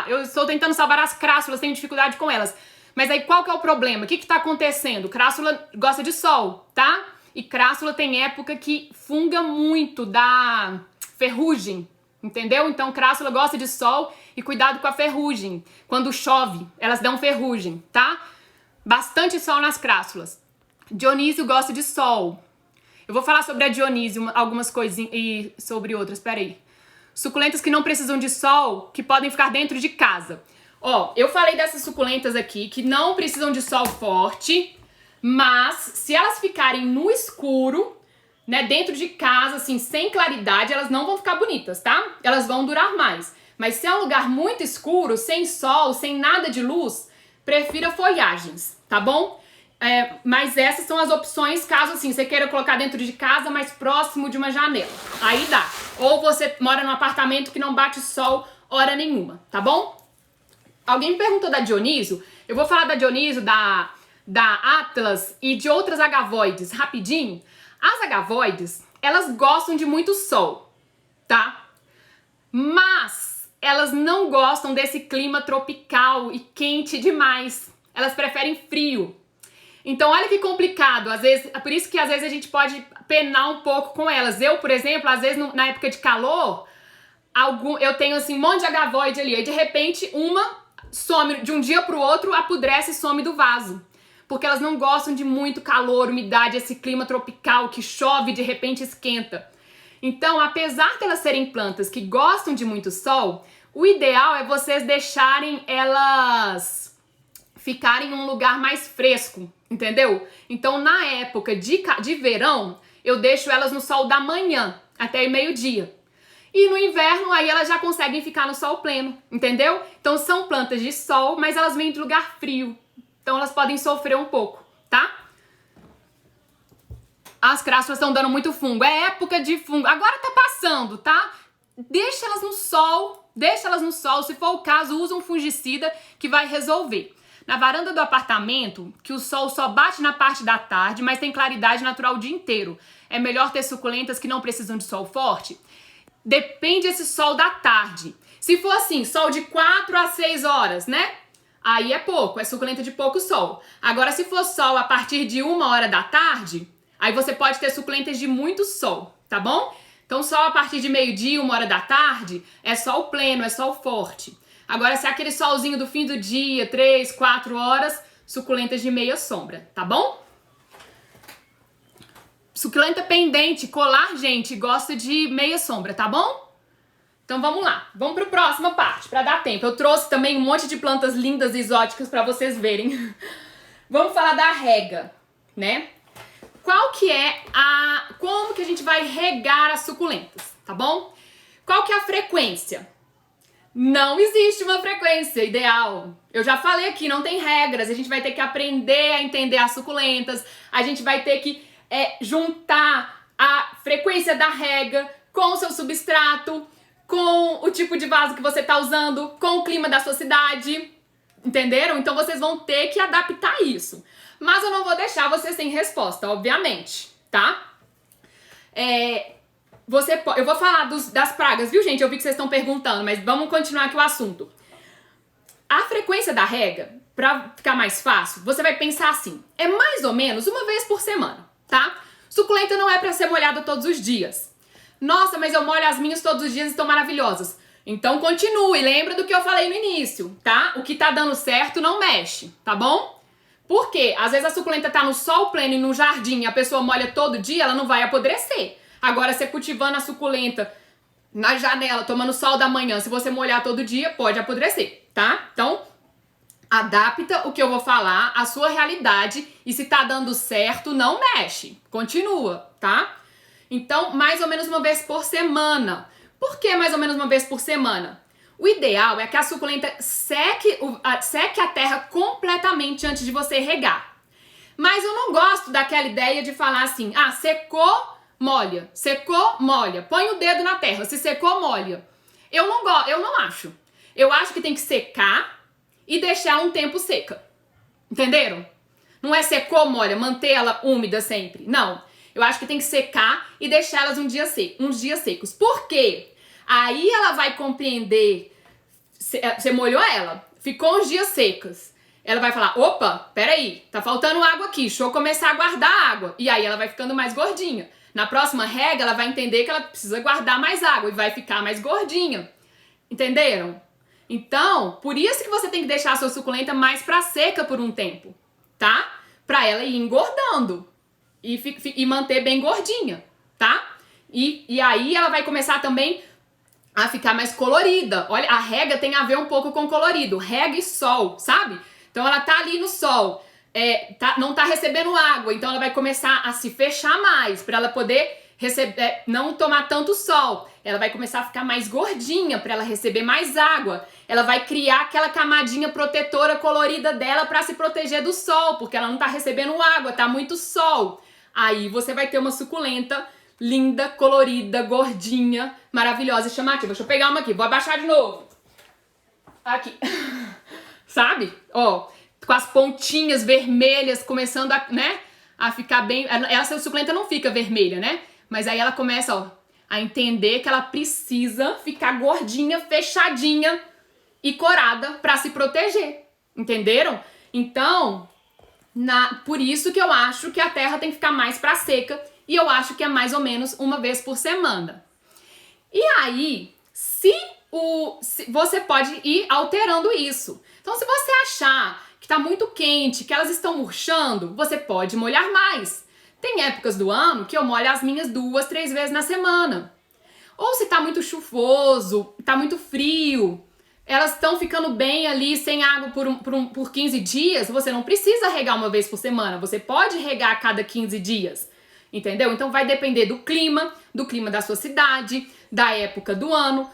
eu estou tentando salvar as crássulas, tenho dificuldade com elas. Mas aí qual que é o problema? O que tá acontecendo? Crássula gosta de sol, tá? E crássula tem época que funga muito, dá ferrugem. Entendeu? Então, crássula gosta de sol e cuidado com a ferrugem. Quando chove, elas dão ferrugem, tá? Bastante sol nas crássulas. Dionísio gosta de sol. Eu vou falar sobre a Dionísio, algumas coisinhas e sobre outras, peraí. Suculentas que não precisam de sol, que podem ficar dentro de casa. Ó, eu falei dessas suculentas aqui que não precisam de sol forte, mas se elas ficarem no escuro, né, dentro de casa, assim, sem claridade, elas não vão ficar bonitas, tá? Elas vão durar mais. Mas se é um lugar muito escuro, sem sol, sem nada de luz, prefira folhagens, tá bom? Mas essas são as opções, caso assim, você queira colocar dentro de casa, mais próximo de uma janela. Aí dá. Ou você mora num apartamento que não bate sol hora nenhuma, tá bom? Alguém me perguntou da Dionísio. Eu vou falar da Dionísio, da Atlas e de outras agavoides, rapidinho. As agavoides, elas gostam de muito sol, tá? Mas elas não gostam desse clima tropical e quente demais. Elas preferem frio. Então, olha que complicado. Às vezes, é por isso que às vezes a gente pode penar um pouco com elas. Eu, por exemplo, às vezes na época de calor, eu tenho assim um monte de agavoide ali. E de repente, uma some de um dia pro outro, apodrece e some do vaso. porque elas não gostam de muito calor, umidade, esse clima tropical que chove e de repente esquenta. Então, apesar de elas serem plantas que gostam de muito sol, o ideal é vocês deixarem elas ficarem em um lugar mais fresco, entendeu? Então, na época de verão, eu deixo elas no sol da manhã até meio-dia. E no inverno, aí elas já conseguem ficar no sol pleno, entendeu? Então são plantas de sol, mas elas vêm de lugar frio. Então elas podem sofrer um pouco, tá? As crássulas estão dando muito fungo. É época de fungo. Agora tá passando, tá? Deixa elas no sol, deixa elas no sol. Se for o caso, usa um fungicida que vai resolver. Na varanda do apartamento, que o sol só bate na parte da tarde, mas tem claridade natural o dia inteiro. É melhor ter suculentas que não precisam de sol forte? Depende esse sol da tarde. Se for assim, sol de 4 a 6 horas, né? Aí é pouco, é suculenta de pouco sol. Agora, se for sol a partir de 1 hora da tarde, aí você pode ter suculentas de muito sol, tá bom? Então, sol a partir de meio-dia, 1 hora da tarde, é sol pleno, é sol forte. Agora, se é aquele solzinho do fim do dia, 3, 4 horas, suculentas de meia sombra, tá bom? Suculenta pendente, colar, gente, gosta de meia sombra, tá bom? Então vamos lá, vamos para a próxima parte, para dar tempo. Eu trouxe também um monte de plantas lindas e exóticas para vocês verem. Vamos falar da rega, né? Qual que é como que a gente vai regar as suculentas, tá bom? Qual que é a frequência? Não existe uma frequência ideal. Eu já falei aqui, não tem regras. A gente vai ter que aprender a entender as suculentas. A gente vai ter que juntar a frequência da rega com o seu substrato, com o tipo de vaso que você tá usando, com o clima da sua cidade. Entenderam? Então vocês vão ter que adaptar isso. Mas eu não vou deixar vocês sem resposta, obviamente, tá? Eu vou falar das pragas, viu, gente? Eu vi que vocês estão perguntando, mas vamos continuar aqui o assunto. A frequência da rega, pra ficar mais fácil, você vai pensar assim, é mais ou menos 1 vez por semana, tá? Suculenta não é pra ser molhada todos os dias. Nossa, mas eu molho as minhas todos os dias e estão maravilhosas. Então continue, lembra do que eu falei no início, tá? O que tá dando certo não mexe, tá bom? Por quê? Às vezes a suculenta tá no sol pleno e no jardim e a pessoa molha todo dia, ela não vai apodrecer. Agora, você cultivando a suculenta na janela, tomando sol da manhã, se você molhar todo dia, pode apodrecer, tá? Então, adapta o que eu vou falar à sua realidade e se tá dando certo, não mexe. Continua, tá? Então, mais ou menos 1 vez por semana. Por que mais ou menos 1 vez por semana? O ideal é que a suculenta seque a terra completamente antes de você regar. Mas eu não gosto daquela ideia de falar assim, secou, molha, secou, molha, põe o dedo na terra, se secou, molha. Eu não acho. Eu acho que tem que secar e deixar um tempo seca. Entenderam? Não é secou, molha, manter ela úmida sempre. Não. Eu acho que tem que secar e deixar elas uns dias secos. Por quê? Aí ela vai compreender, você molhou ela, ficou uns dias secas. Ela vai falar, opa, peraí, tá faltando água aqui, deixa eu começar a guardar água. E aí ela vai ficando mais gordinha. Na próxima rega, ela vai entender que ela precisa guardar mais água e vai ficar mais gordinha. Entenderam? Então, por isso que você tem que deixar a sua suculenta mais pra seca por um tempo, tá? Pra ela ir engordando e manter bem gordinha, tá? E aí ela vai começar também a ficar mais colorida. Olha, a rega tem a ver um pouco com colorido. Rega e sol, sabe? Então ela tá ali no sol, não tá recebendo água, então ela vai começar a se fechar mais pra ela poder não tomar tanto sol. Ela vai começar a ficar mais gordinha pra ela receber mais água. Ela vai criar aquela camadinha protetora colorida dela pra se proteger do sol, porque ela não tá recebendo água, tá muito sol. Aí você vai ter uma suculenta linda, colorida, gordinha, maravilhosa. Chamativa. Deixa eu pegar uma aqui, vou abaixar de novo. Aqui. Sabe? Ó, com as pontinhas vermelhas começando a ficar bem... Essa suculenta não fica vermelha, né? Mas aí ela começa, ó, a entender que ela precisa ficar gordinha, fechadinha e corada pra se proteger. Entenderam? Então, por isso que eu acho que a terra tem que ficar mais pra seca e eu acho que é mais ou menos 1 vez por semana. E aí, você pode ir alterando isso. Então, se você achar que tá muito quente, que elas estão murchando, você pode molhar mais. Tem épocas do ano que eu molho as minhas 2, 3 vezes na semana. Ou se tá muito chuvoso, tá muito frio, elas estão ficando bem ali sem água por 15 dias, você não precisa regar uma vez por semana, você pode regar a cada 15 dias, entendeu? Então vai depender do clima da sua cidade, da época do ano.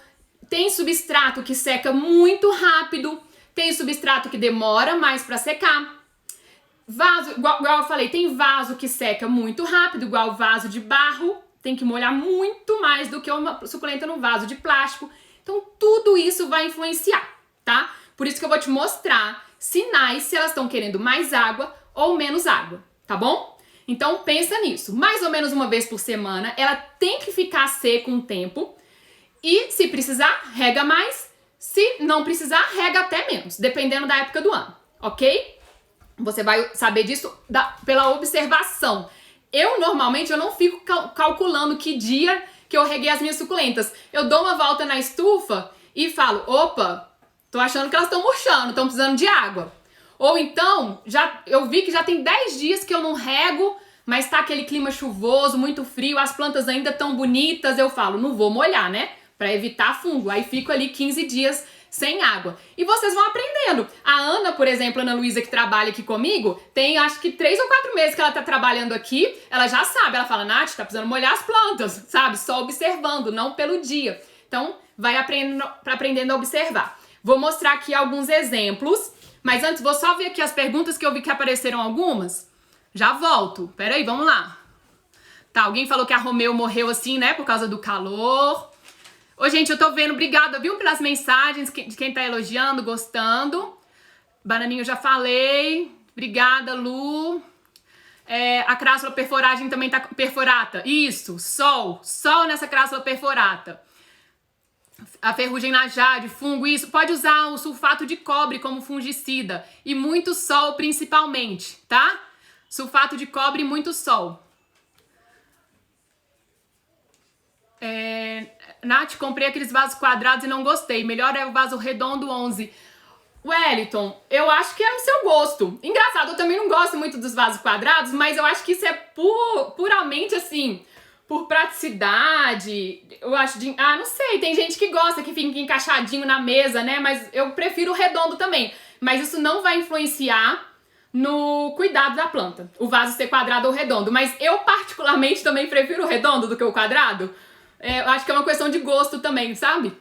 Tem substrato que seca muito rápido, tem substrato que demora mais para secar. Vaso, igual eu falei, tem vaso que seca muito rápido, igual vaso de barro, tem que molhar muito mais do que uma suculenta no vaso de plástico. Então tudo isso vai influenciar, tá? Por isso que eu vou te mostrar sinais se elas estão querendo mais água ou menos água, tá bom? Então pensa nisso, mais ou menos uma vez por semana, ela tem que ficar seca um tempo e se precisar, rega mais, se não precisar, rega até menos, dependendo da época do ano, ok? Você vai saber disso pela observação. Normalmente, eu não fico calculando que dia que eu reguei as minhas suculentas. Eu dou uma volta na estufa e falo, opa, tô achando que elas estão murchando, estão precisando de água. Ou então, eu vi que já tem 10 dias que eu não rego, mas tá aquele clima chuvoso, muito frio, as plantas ainda tão bonitas, eu falo, não vou molhar, né? Pra evitar fungo. Aí fico ali 15 dias sem água. E vocês vão aprendendo. A Ana, por exemplo, a Ana Luísa, que trabalha aqui comigo, tem acho que 3 ou 4 meses que ela tá trabalhando aqui, ela já sabe, ela fala, Nath, tá precisando molhar as plantas, sabe? Só observando, não pelo dia. Então, vai aprendendo a observar. Vou mostrar aqui alguns exemplos, mas antes vou só ver aqui as perguntas que eu vi que apareceram algumas. Já volto. Peraí, vamos lá. Tá, alguém falou que a Romeu morreu assim, né, por causa do calor. Ô, gente, eu tô vendo, obrigada, viu, pelas mensagens de quem tá elogiando, gostando. Bananinho, eu já falei. Obrigada, Lu. A crássula perforagem também tá perforata. Isso, sol nessa crássula perforata. A ferrugem na jade, fungo, isso. Pode usar o sulfato de cobre como fungicida. E muito sol, principalmente, tá? Sulfato de cobre e muito sol. Nath, comprei aqueles vasos quadrados e não gostei. Melhor é o vaso redondo 11. Wellington, eu acho que é no seu gosto. Engraçado, eu também não gosto muito dos vasos quadrados, mas eu acho que isso é puramente assim, por praticidade. Eu acho de... não sei, tem gente que gosta que fica encaixadinho na mesa, né? Mas eu prefiro o redondo também. Mas isso não vai influenciar no cuidado da planta, o vaso ser quadrado ou redondo. Mas eu particularmente também prefiro o redondo do que o quadrado. Eu acho que é uma questão de gosto também, sabe?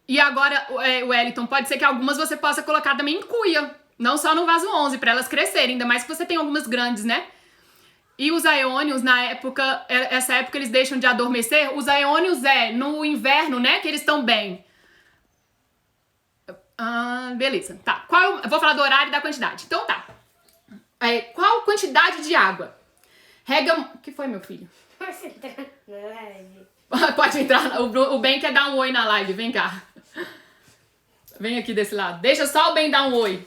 E agora, Wellington, pode ser que algumas você possa colocar também em cuia. Não só no vaso 11, para elas crescerem. Ainda mais que você tem algumas grandes, né? E os aeônios, essa época eles deixam de adormecer. Os aeônios no inverno, né? Que eles estão bem. Beleza, tá. Eu vou falar do horário e da quantidade. Então tá. Qual quantidade de água? Rega... O que foi, meu filho? Posso entrar na live? Pode entrar. O Ben quer dar um oi na live. Vem cá. Vem aqui desse lado. Deixa só o Ben dar um oi.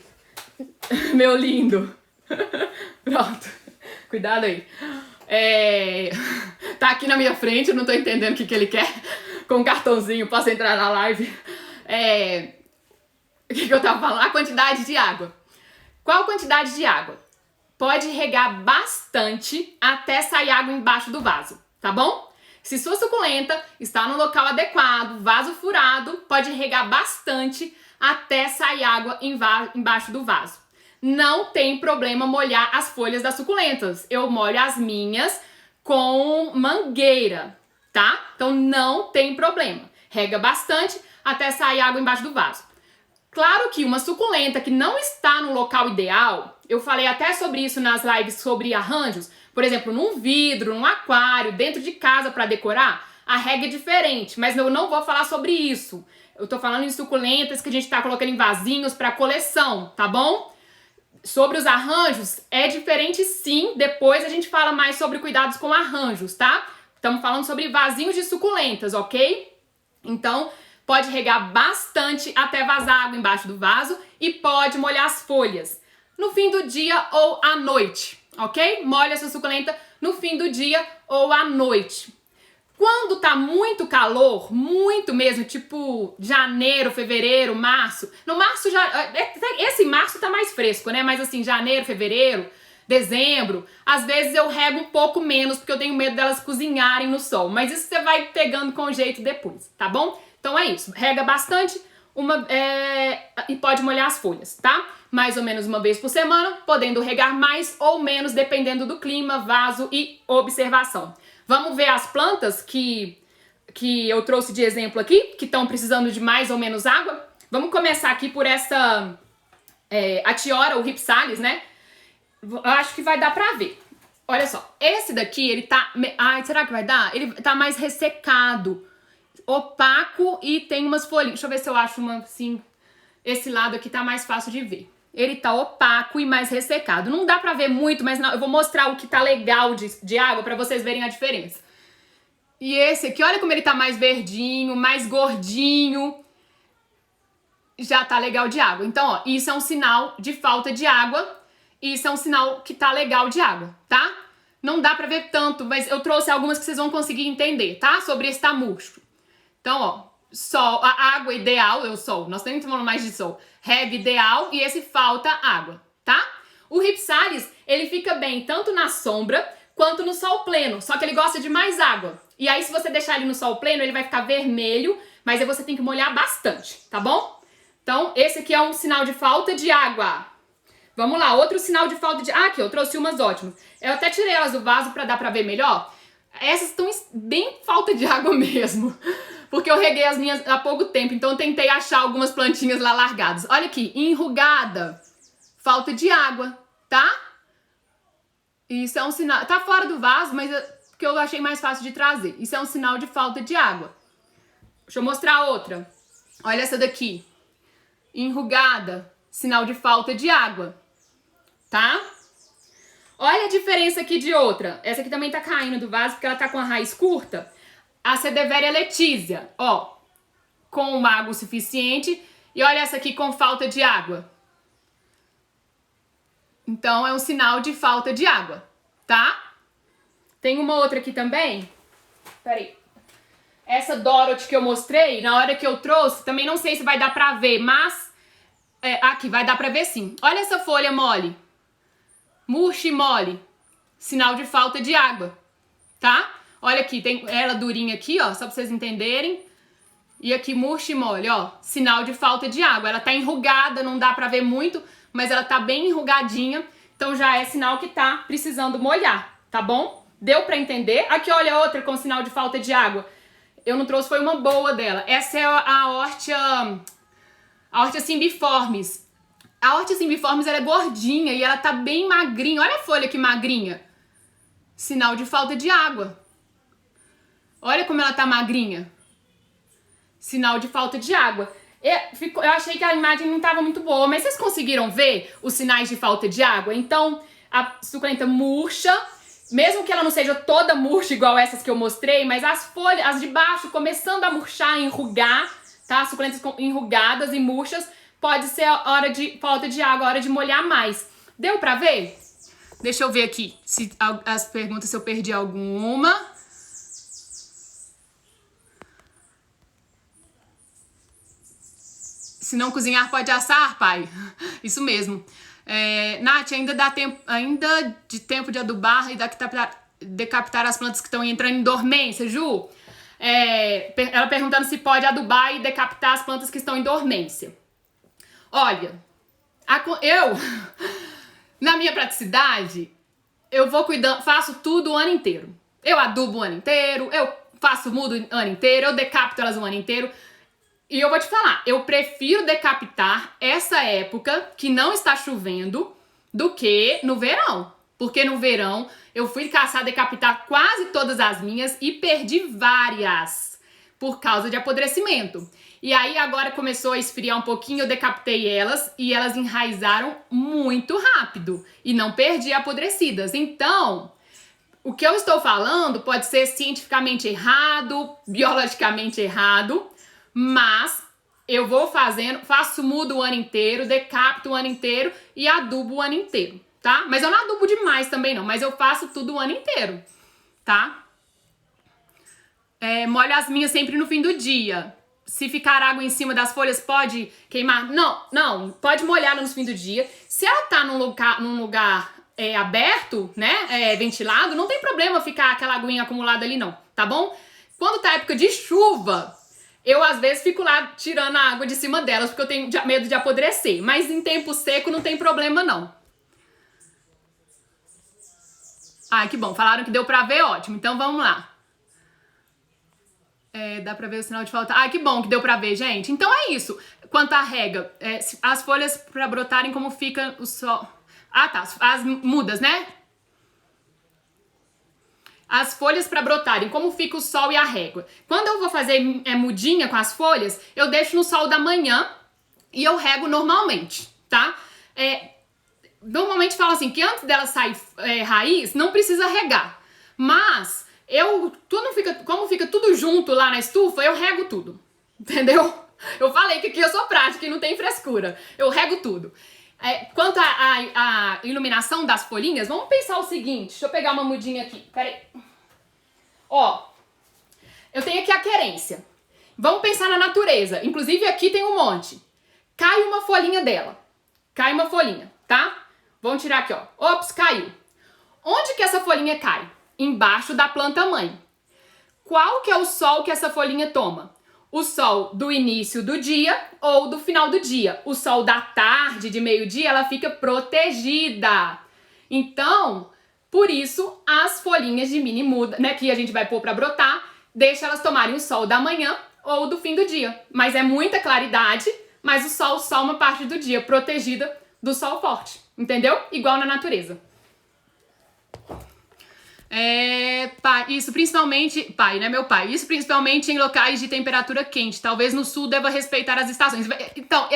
Meu lindo. Pronto. Cuidado aí. Tá aqui na minha frente. Eu não tô entendendo o que ele quer. Com um cartãozinho. Posso entrar na live. O que eu tava falando? A quantidade de água. Qual quantidade de água? Pode regar bastante até sair água embaixo do vaso, tá bom? Se sua suculenta está no local adequado, vaso furado, pode regar bastante até sair água embaixo do vaso. Não tem problema molhar as folhas das suculentas. Eu molho as minhas com mangueira, tá? Então não tem problema. Rega bastante até sair água embaixo do vaso. Claro que uma suculenta que não está no local ideal, eu falei até sobre isso nas lives sobre arranjos, por exemplo, num vidro, num aquário, dentro de casa para decorar, a rega é diferente, mas eu não vou falar sobre isso. Eu tô falando em suculentas que a gente tá colocando em vasinhos para coleção, tá bom? Sobre os arranjos, é diferente sim, depois a gente fala mais sobre cuidados com arranjos, tá? Estamos falando sobre vasinhos de suculentas, ok? Então, pode regar bastante até vazar água embaixo do vaso e pode molhar as folhas no fim do dia ou à noite, ok? Molha a sua suculenta no fim do dia ou à noite. Quando tá muito calor, muito mesmo, tipo janeiro, fevereiro, março. No março já. Esse março tá mais fresco, né? Mas assim, janeiro, fevereiro, dezembro, às vezes eu rego um pouco menos, porque eu tenho medo delas cozinharem no sol. Mas isso você vai pegando com jeito depois, tá bom? Então é isso. Rega bastante e pode molhar as folhas, tá? Mais ou menos uma vez por semana, podendo regar mais ou menos, dependendo do clima, vaso e observação. Vamos ver as plantas que eu trouxe de exemplo aqui, que estão precisando de mais ou menos água. Vamos começar aqui por essa Atiora, o Rhipsalis, né? Eu acho que vai dar pra ver. Olha só, esse daqui, ele tá... Ai, será que vai dar? Ele tá mais ressecado, opaco e tem umas folhinhas. Deixa eu ver se eu acho uma, assim... Esse lado aqui tá mais fácil de ver. Ele tá opaco e mais ressecado. Não dá pra ver muito, mas não, eu vou mostrar o que tá legal de água pra vocês verem a diferença. E esse aqui, olha como ele tá mais verdinho, mais gordinho. Já tá legal de água. Então, ó, isso é um sinal de falta de água. Isso é um sinal que tá legal de água, tá? Não dá pra ver tanto, mas eu trouxe algumas que vocês vão conseguir entender, tá? Sobre esse tá murcho. Então, ó, sol, a água ideal, nós temos falando mais de sol. Rega ideal e esse falta água, tá? O Rhipsalis, ele fica bem tanto na sombra quanto no sol pleno, só que ele gosta de mais água. E aí, se você deixar ele no sol pleno, ele vai ficar vermelho, mas aí você tem que molhar bastante, tá bom? Então, esse aqui é um sinal de falta de água. Vamos lá, outro sinal de falta de... Ah, aqui, eu trouxe umas ótimas. Eu até tirei elas do vaso pra dar pra ver melhor. Essas estão bem falta de água mesmo. Porque eu reguei as minhas há pouco tempo, então eu tentei achar algumas plantinhas lá largadas. Olha aqui, enrugada. Falta de água, tá? Isso é um sinal... Tá fora do vaso, mas que eu achei mais fácil de trazer. Isso é um sinal de falta de água. Deixa eu mostrar outra. Olha essa daqui. Enrugada. Sinal de falta de água. Tá? Olha a diferença aqui de outra. Essa aqui também tá caindo do vaso porque ela tá com a raiz curta. A Cederveria letizia, ó, com água o suficiente. E olha essa aqui com falta de água. Então é um sinal de falta de água, tá? Tem uma outra aqui também. Peraí. Essa Dorothy que eu mostrei, na hora que eu trouxe, também não sei se vai dar pra ver, mas... aqui, vai dar pra ver sim. Olha essa folha mole. Murcha e mole. Sinal de falta de água, tá? Olha aqui, tem ela durinha aqui, ó, só pra vocês entenderem. E aqui murcha e mole, ó, sinal de falta de água. Ela tá enrugada, não dá pra ver muito, mas ela tá bem enrugadinha. Então já é sinal que tá precisando molhar, tá bom? Deu pra entender? Aqui, olha outra com sinal de falta de água. Eu não trouxe, foi uma boa dela. Essa é a Hortia cymbiformis. A Hortia cymbiformis, ela é gordinha e ela tá bem magrinha. Olha a folha que magrinha. Sinal de falta de água. Olha como ela tá magrinha. Sinal de falta de água. Eu achei que a imagem não tava muito boa, mas vocês conseguiram ver os sinais de falta de água? Então, a suculenta murcha, mesmo que ela não seja toda murcha igual essas que eu mostrei, mas as folhas, as de baixo, começando a murchar, enrugar, tá? Suculentas enrugadas e murchas, pode ser a hora de falta de água, a hora de molhar mais. Deu pra ver? Deixa eu ver aqui as perguntas, se eu perdi alguma. Se não cozinhar, pode assar, pai? Isso mesmo. Nath, ainda de tempo de adubar e decapitar as plantas que estão entrando em dormência, Ju? Ela perguntando se pode adubar e decapitar as plantas que estão em dormência. Olha, na minha praticidade, eu vou cuidando, faço tudo o ano inteiro. Eu adubo o ano inteiro, eu mudo o ano inteiro, eu decapito elas o ano inteiro. E eu vou te falar, eu prefiro decapitar essa época que não está chovendo do que no verão. Porque no verão eu fui caçar decapitar quase todas as minhas e perdi várias por causa de apodrecimento. E aí agora começou a esfriar um pouquinho, eu decapitei elas e elas enraizaram muito rápido e não perdi apodrecidas. Então, o que eu estou falando pode ser cientificamente errado, biologicamente errado, mas eu vou mudo o ano inteiro, decapito o ano inteiro e adubo o ano inteiro, tá? Mas eu não adubo demais também não, mas eu faço tudo o ano inteiro, tá? Molho as minhas sempre no fim do dia. Se ficar água em cima das folhas, pode queimar? Não, pode molhar no fim do dia. Se ela tá num lugar aberto, né, ventilado, não tem problema ficar aquela aguinha acumulada ali não, tá bom? Quando tá época de chuva, eu às vezes fico lá tirando a água de cima delas, porque eu tenho medo de apodrecer. Mas em tempo seco não tem problema não. Ai, que bom, falaram que deu pra ver, ótimo, então vamos lá. Dá pra ver o sinal de falta. Ai, que bom que deu pra ver, gente. Então é isso. Quanto à rega, as folhas pra brotarem, como fica o sol... Ah, tá, as mudas, né? As folhas pra brotarem, como fica o sol e a régua. Quando eu vou fazer mudinha com as folhas, eu deixo no sol da manhã e eu rego normalmente, tá? Normalmente falo assim, que antes dela sair raiz, não precisa regar. Mas... como fica tudo junto lá na estufa, eu rego tudo, entendeu? Eu falei que aqui eu sou prática e não tem frescura, eu rego tudo. Quanto à iluminação das folhinhas, vamos pensar o seguinte, deixa eu pegar uma mudinha aqui, peraí. Ó, eu tenho aqui a querência, vamos pensar na natureza, inclusive aqui tem um monte. Cai uma folhinha dela, cai uma folhinha, tá? Vamos tirar aqui, ó, ops, caiu. Onde que essa folhinha cai? Embaixo da planta mãe. Qual que é o sol que essa folhinha toma? O sol do início do dia ou do final do dia? O sol da tarde, de meio-dia, ela fica protegida. Então, por isso, as folhinhas de mini muda, né, que a gente vai pôr pra brotar, deixa elas tomarem o sol da manhã ou do fim do dia. Mas é muita claridade, mas o sol só uma parte do dia, protegida do sol forte. Entendeu? Igual na natureza. Isso principalmente em locais de temperatura quente. Talvez no sul deva respeitar as estações. Então,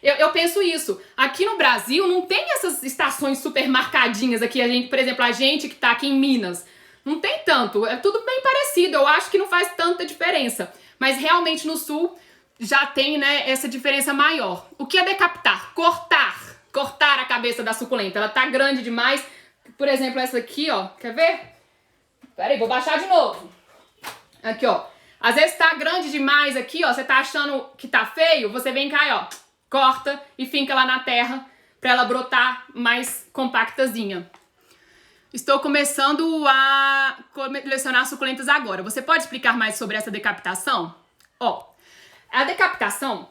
eu penso isso. Aqui no Brasil não tem essas estações super marcadinhas aqui. Por exemplo, a gente que tá aqui em Minas, não tem tanto. É tudo bem parecido. Eu acho que não faz tanta diferença. Mas realmente no sul já tem, né, essa diferença maior. O que é decapitar? Cortar a cabeça da suculenta. Ela tá grande demais. Por exemplo, essa aqui, ó. Quer ver? Peraí, vou baixar de novo. Aqui, ó. Às vezes tá grande demais aqui, ó. Você tá achando que tá feio? Você vem cá, ó. Corta e finca lá na terra pra ela brotar mais compactazinha. Estou começando a colecionar suculentas agora. Você pode explicar mais sobre essa decapitação? Ó, a decapitação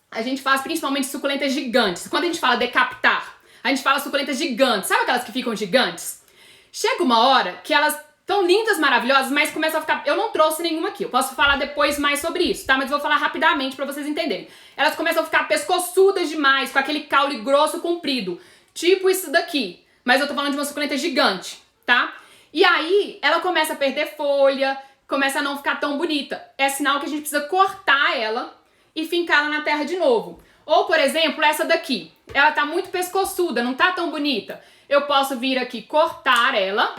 a gente faz principalmente suculentas gigantes. Quando a gente fala decapitar, a gente fala suculentas gigantes. Sabe aquelas que ficam gigantes? Chega uma hora que elas tão lindas, maravilhosas, mas começam a ficar... Eu não trouxe nenhuma aqui, eu posso falar depois mais sobre isso, tá? Mas vou falar rapidamente pra vocês entenderem. Elas começam a ficar pescoçudas demais, com aquele caule grosso, comprido. Tipo isso daqui. Mas eu tô falando de uma suculenta gigante, tá? E aí, ela começa a perder folha, começa a não ficar tão bonita. É sinal que a gente precisa cortar ela e fincá-la na terra de novo. Ou, por exemplo, essa daqui. Ela tá muito pescoçuda, não tá tão bonita. Eu posso vir aqui cortar ela...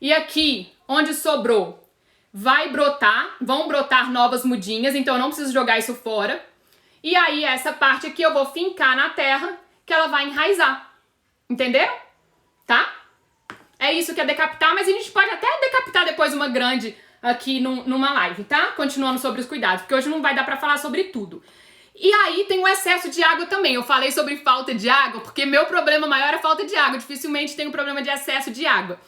E aqui, onde sobrou, vão brotar novas mudinhas, então eu não preciso jogar isso fora. E aí, essa parte aqui eu vou fincar na terra, que ela vai enraizar. Entenderam? Tá? É isso que é decapitar, mas a gente pode até decapitar depois uma grande aqui numa live, tá? Continuando sobre os cuidados, porque hoje não vai dar pra falar sobre tudo. E aí tem o excesso de água também. Eu falei sobre falta de água, porque meu problema maior é falta de água. Dificilmente tenho problema de excesso de água.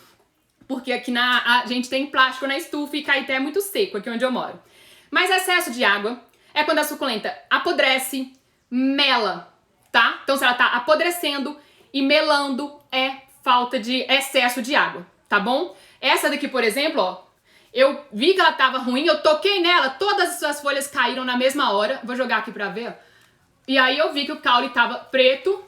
Porque aqui a gente tem plástico na estufa e Caeté é muito seco aqui onde eu moro. Mas excesso de água é quando a suculenta apodrece, mela, tá? Então se ela tá apodrecendo e melando é falta de excesso de água, tá bom? Essa daqui, por exemplo, ó, eu vi que ela tava ruim, eu toquei nela, todas as suas folhas caíram na mesma hora. Vou jogar aqui pra ver. E aí eu vi que o caule tava preto.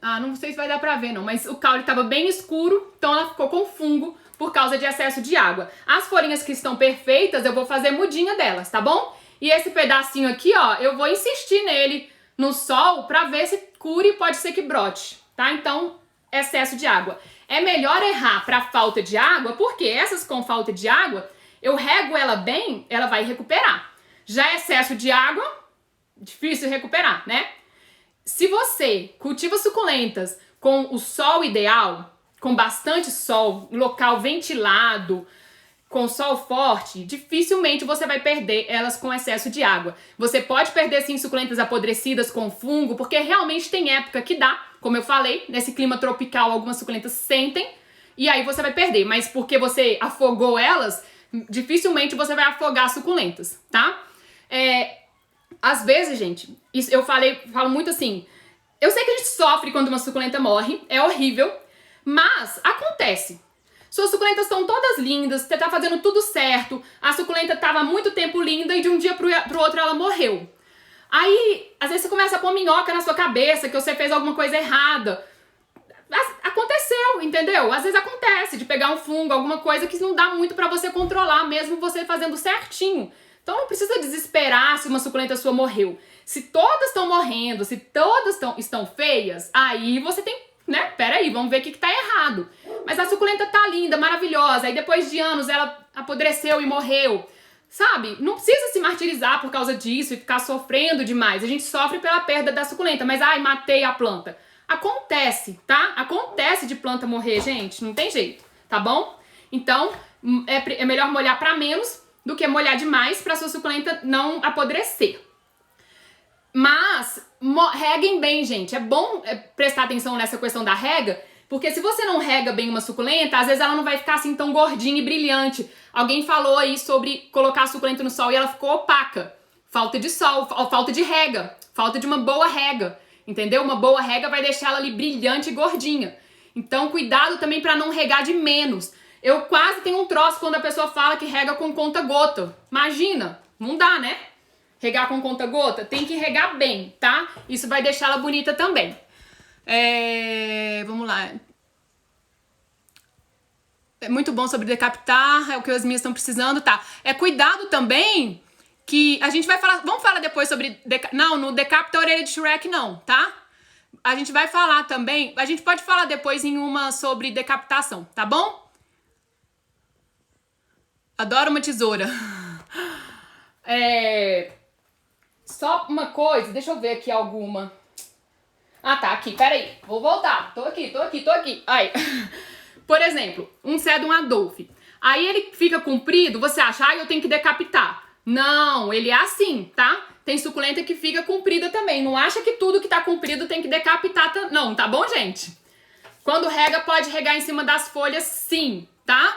Ah, não sei se vai dar pra ver não, mas o caule tava bem escuro, então ela ficou com fungo por causa de excesso de água. As folhinhas que estão perfeitas, eu vou fazer mudinha delas, tá bom? E esse pedacinho aqui, ó, eu vou insistir nele no sol pra ver se cure e pode ser que brote, tá? Então, excesso de água. É melhor errar pra falta de água, porque essas com falta de água, eu rego ela bem, ela vai recuperar. Já excesso de água, difícil recuperar, né? Se você cultiva suculentas com o sol ideal, com bastante sol, local ventilado, com sol forte, dificilmente você vai perder elas com excesso de água. Você pode perder sim suculentas apodrecidas com fungo, porque realmente tem época que dá, como eu falei, nesse clima tropical algumas suculentas sentem, e aí você vai perder, mas porque você afogou elas, dificilmente você vai afogar as suculentas, tá? Às vezes, gente, isso eu falo muito assim, eu sei que a gente sofre quando uma suculenta morre, é horrível, mas acontece. Suas suculentas estão todas lindas, você tá fazendo tudo certo, a suculenta tava há muito tempo linda e de um dia pro outro ela morreu. Aí, às vezes você começa a pôr minhoca na sua cabeça, que você fez alguma coisa errada. Aconteceu, entendeu? Às vezes acontece de pegar um fungo, alguma coisa que não dá muito pra você controlar, mesmo você fazendo certinho. Então não precisa desesperar se uma suculenta sua morreu. Se todas estão morrendo, se todas estão feias, aí você tem, né? Peraí, vamos ver o que tá errado. Mas a suculenta tá linda, maravilhosa, aí depois de anos ela apodreceu e morreu. Sabe? Não precisa se martirizar por causa disso e ficar sofrendo demais. A gente sofre pela perda da suculenta, mas ai, matei a planta. Acontece, tá? Acontece de planta morrer, gente, não tem jeito, tá bom? Então, é melhor molhar pra menos do que molhar demais pra sua suculenta não apodrecer. Mas, reguem bem, gente. É bom prestar atenção nessa questão da rega, porque se você não rega bem uma suculenta, às vezes ela não vai ficar assim tão gordinha e brilhante. Alguém falou aí sobre colocar a suculenta no sol e ela ficou opaca. Falta de sol, falta de rega, falta de uma boa rega, entendeu? Uma boa rega vai deixar ela ali brilhante e gordinha. Então, cuidado também pra não regar de menos. Eu quase tenho um troço quando a pessoa fala que rega com conta-gota. Imagina, não dá, né? Regar com conta-gota, tem que regar bem, tá? Isso vai deixar ela bonita também. Vamos lá. É muito bom sobre decapitar, é o que as minhas estão precisando, tá? Cuidado também que a gente vai falar, vamos falar depois sobre, não, no decapita a orelha de Shrek não, tá? A gente vai falar também, a gente pode falar depois em uma sobre decapitação, tá bom? Adoro uma tesoura. Só uma coisa, deixa eu ver aqui alguma. Ah, tá, aqui, peraí, vou voltar. Tô aqui. Aí, por exemplo, um Sedum Adolphe. Aí ele fica comprido, você acha, eu tenho que decapitar. Não, ele é assim, tá? Tem suculenta que fica comprida também. Não acha que tudo que tá comprido tem que decapitar, não, tá bom, gente? Quando rega, pode regar em cima das folhas, sim, tá?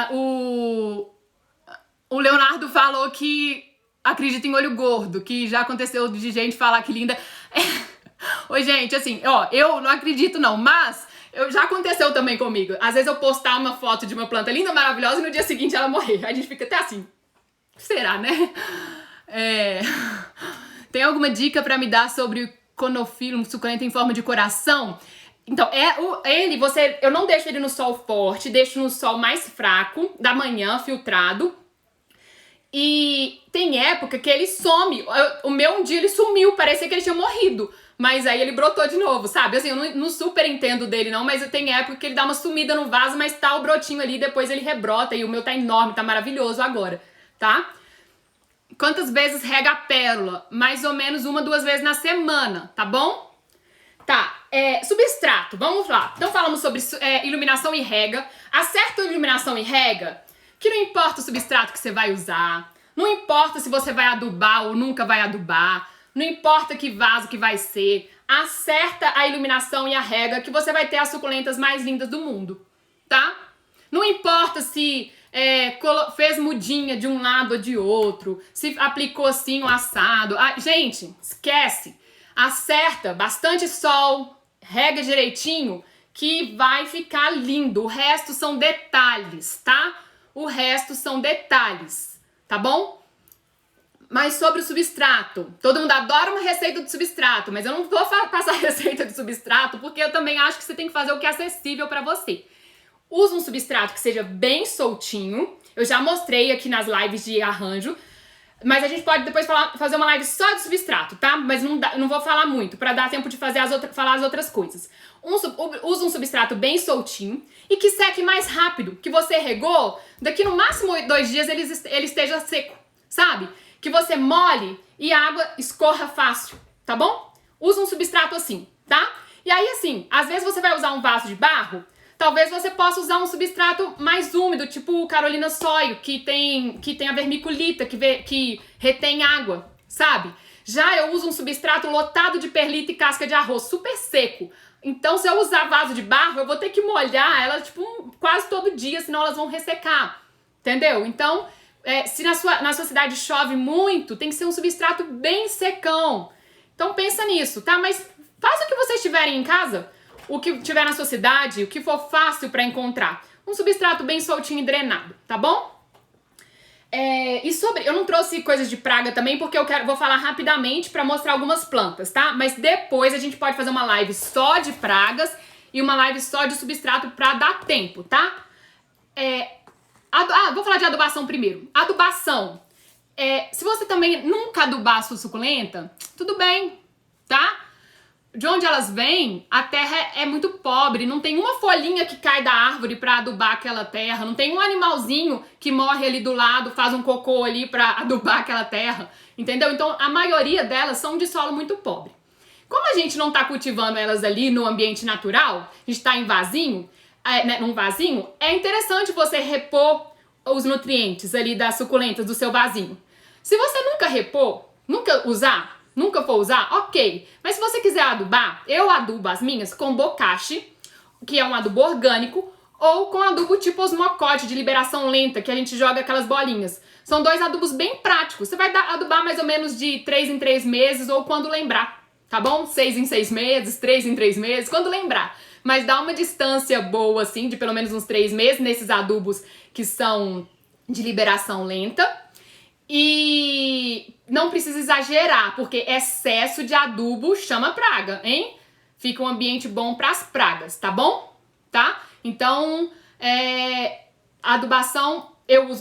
O Leonardo falou que acredita em olho gordo, que já aconteceu de gente falar que linda. Oi, gente, assim, eu não acredito não, mas já aconteceu também comigo. Às vezes eu postar uma foto de uma planta linda, maravilhosa, e no dia seguinte ela morrer. A gente fica até assim, será, né? Tem alguma dica pra me dar sobre o Conophyllum suculenta em forma de coração? Então, eu não deixo ele no sol forte, deixo no sol mais fraco, da manhã, filtrado. E tem época que ele some. O meu um dia ele sumiu, parecia que ele tinha morrido. Mas aí ele brotou de novo, sabe? Assim, eu não super entendo dele não, mas tem época que ele dá uma sumida no vaso, mas tá o brotinho ali, depois ele rebrota. E o meu tá enorme, tá maravilhoso agora, tá? Quantas vezes rega a pérola? Mais ou menos 1, 2 vezes na semana, tá bom? Tá, substrato, vamos lá. Então falamos sobre iluminação e rega. Acerta a iluminação e rega, que não importa o substrato que você vai usar, não importa se você vai adubar ou nunca vai adubar, não importa que vaso que vai ser, acerta a iluminação e a rega que você vai ter as suculentas mais lindas do mundo, tá? Não importa se fez mudinha de um lado ou de outro, se aplicou assim o assado. Gente, esquece. Acerta, bastante sol, rega direitinho, que vai ficar lindo. O resto são detalhes, tá? O resto são detalhes, tá bom? Mas sobre o substrato, todo mundo adora uma receita de substrato, mas eu não vou passar receita de substrato porque eu também acho que você tem que fazer o que é acessível pra você. Usa um substrato que seja bem soltinho, eu já mostrei aqui nas lives de arranjo, mas a gente pode depois fazer uma live só de substrato, tá? Mas não vou falar muito, pra dar tempo de falar as outras coisas. Usa um substrato bem soltinho e que seque mais rápido. Que você regou, daqui no máximo 2 dias ele esteja seco, sabe? Que você molhe e a água escorra fácil, tá bom? Usa um substrato assim, tá? E aí assim, às vezes você vai usar um vaso de barro, talvez você possa usar um substrato mais úmido, tipo Carolina Soil, que tem a vermiculita, que retém água, sabe? Já eu uso um substrato lotado de perlita e casca de arroz, super seco. Então, se eu usar vaso de barro, eu vou ter que molhar elas, tipo, quase todo dia, senão elas vão ressecar, entendeu? Então, se na sua cidade chove muito, tem que ser um substrato bem secão. Então, pensa nisso, tá? Mas faz o que vocês tiverem em casa, o que tiver na sua cidade, o que for fácil pra encontrar. Um substrato bem soltinho e drenado, tá bom? Eu não trouxe coisas de praga também, porque vou falar rapidamente pra mostrar algumas plantas, tá? Mas depois a gente pode fazer uma live só de pragas e uma live só de substrato pra dar tempo, tá? Vou falar de adubação primeiro. Adubação. Se você também nunca adubar a sua suculenta, tudo bem, tá? De onde elas vêm, a terra é muito pobre, não tem uma folhinha que cai da árvore pra adubar aquela terra, não tem um animalzinho que morre ali do lado, faz um cocô ali pra adubar aquela terra, entendeu? Então, a maioria delas são de solo muito pobre. Como a gente não tá cultivando elas ali no ambiente natural, a gente tá em vasinho, num vasinho, é interessante você repor os nutrientes ali das suculentas do seu vasinho. Se você nunca repor, nunca for usar, ok. Mas se você quiser adubar, eu adubo as minhas com bocashi, que é um adubo orgânico, ou com adubo tipo osmocote, de liberação lenta, que a gente joga aquelas bolinhas. São 2 adubos bem práticos. Você vai adubar mais ou menos de 3 em 3 meses, ou quando lembrar, tá bom? 6 em 6 meses, 3 em 3 meses, quando lembrar. Mas dá uma distância boa, assim, de pelo menos uns 3 meses, nesses adubos que são de liberação lenta. E não precisa exagerar, porque excesso de adubo chama praga, hein? Fica um ambiente bom para as pragas, tá bom? Tá? Então, adubação,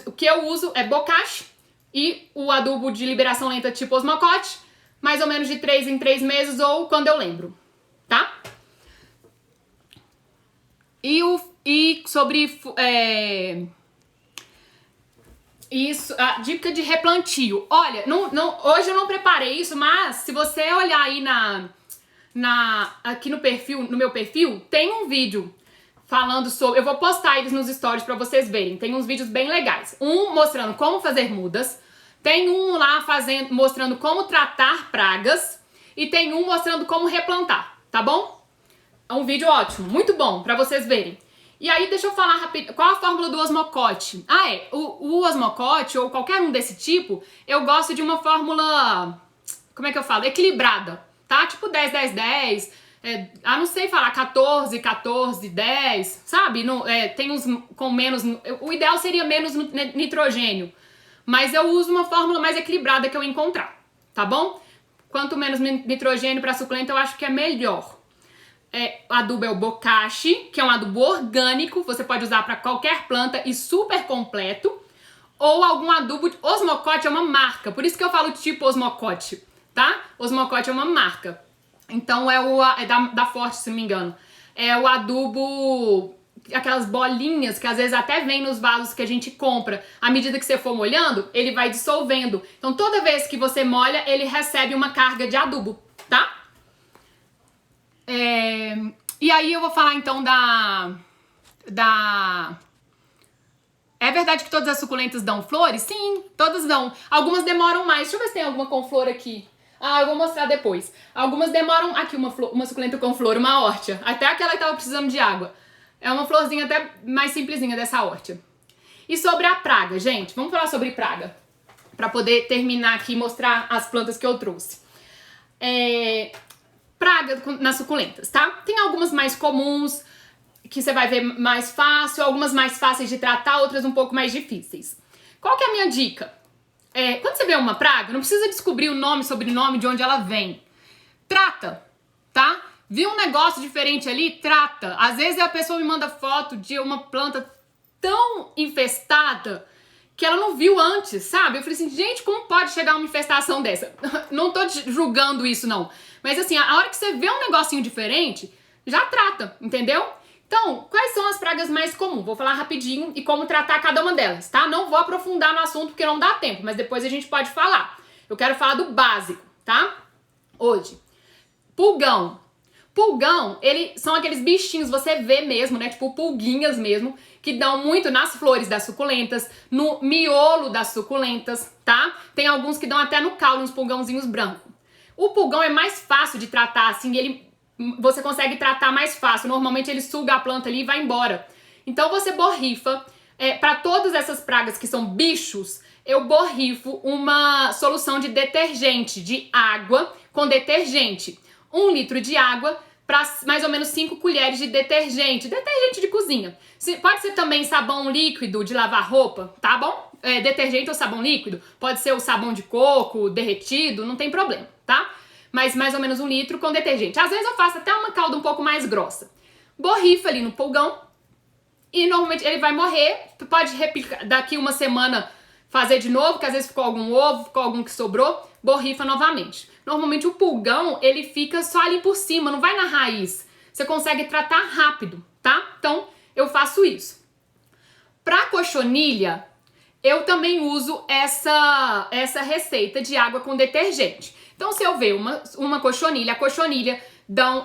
o que eu uso é bocashi e o adubo de liberação lenta tipo osmocote, mais ou menos de 3 em 3 meses ou quando eu lembro, tá? E sobre... Isso, a dica de replantio. Olha, hoje eu não preparei isso, mas se você olhar aí aqui no meu perfil, tem um vídeo falando sobre... Eu vou postar eles nos stories pra vocês verem. Tem uns vídeos bem legais. Um mostrando como fazer mudas. Tem um lá mostrando como tratar pragas. E tem um mostrando como replantar, tá bom? É um vídeo ótimo, muito bom pra vocês verem. E aí, deixa eu falar rápido, qual a fórmula do osmocote? O osmocote, ou qualquer um desse tipo, eu gosto de uma fórmula, como é que eu falo? Equilibrada, tá? Tipo 10, 10, 10, não sei falar, 14, 14, 10, sabe? Tem uns com menos, o ideal seria menos nitrogênio, mas eu uso uma fórmula mais equilibrada que eu encontrar, tá bom? Quanto menos nitrogênio para suculenta, eu acho que é melhor. O adubo é o bokashi, que é um adubo orgânico, você pode usar para qualquer planta e super completo, ou algum adubo. Osmocote é uma marca, por isso que eu falo tipo osmocote, tá? Osmocote é uma marca. Então é da Forte, se não me engano. É o adubo, aquelas bolinhas que às vezes até vem nos vasos que a gente compra. À medida que você for molhando, ele vai dissolvendo. Então toda vez que você molha, ele recebe uma carga de adubo, tá? E aí eu vou falar então É verdade que todas as suculentas dão flores? Sim, todas dão. Algumas demoram mais. Deixa eu ver se tem alguma com flor aqui. Eu vou mostrar depois. Algumas demoram... Aqui uma suculenta com flor, uma órtia. Até aquela que tava precisando de água. É uma florzinha até mais simplesinha dessa órtia. E sobre a praga, gente. Vamos falar sobre praga. Pra poder terminar aqui e mostrar as plantas que eu trouxe. Praga nas suculentas, tá? Tem algumas mais comuns, que você vai ver mais fácil, algumas mais fáceis de tratar, outras um pouco mais difíceis. Qual que é a minha dica? Quando você vê uma praga, não precisa descobrir o nome, sobrenome, de onde ela vem. Trata, tá? Viu um negócio diferente ali? Trata. Às vezes a pessoa me manda foto de uma planta tão infestada que ela não viu antes, sabe? Eu falei assim, gente, como pode chegar uma infestação dessa? Não tô julgando isso, não. Mas assim, a hora que você vê um negocinho diferente, já trata, entendeu? Então, quais são as pragas mais comuns? Vou falar rapidinho e como tratar cada uma delas, tá? Não vou aprofundar no assunto porque não dá tempo, mas depois a gente pode falar. Eu quero falar do básico, tá? Hoje. Pulgão. Pulgão, são aqueles bichinhos, você vê mesmo, né? Tipo pulguinhas mesmo, que dão muito nas flores das suculentas, no miolo das suculentas, tá? Tem alguns que dão até no caule, uns pulgãozinhos brancos. O pulgão é mais fácil de tratar, assim, você consegue tratar mais fácil. Normalmente ele suga a planta ali e vai embora. Então você borrifa. Para todas essas pragas que são bichos, eu borrifo uma solução de detergente, de água com detergente. 1 litro de água para mais ou menos 5 colheres de detergente de cozinha. Pode ser também sabão líquido de lavar roupa, tá bom? Detergente ou sabão líquido, pode ser o sabão de coco derretido, não tem problema, tá? Mas mais ou menos 1 litro com detergente. Às vezes eu faço até uma calda um pouco mais grossa. Borrifa ali no pulgão e normalmente ele vai morrer. Pode replicar daqui uma semana, fazer de novo, que às vezes ficou algum ovo, ficou algum que sobrou, borrifa novamente. Normalmente o pulgão, ele fica só ali por cima, não vai na raiz. Você consegue tratar rápido, tá? Então, eu faço isso. Pra cochonilha, eu também uso essa receita de água com detergente. Então, se eu ver uma cochonilha, a cochonilha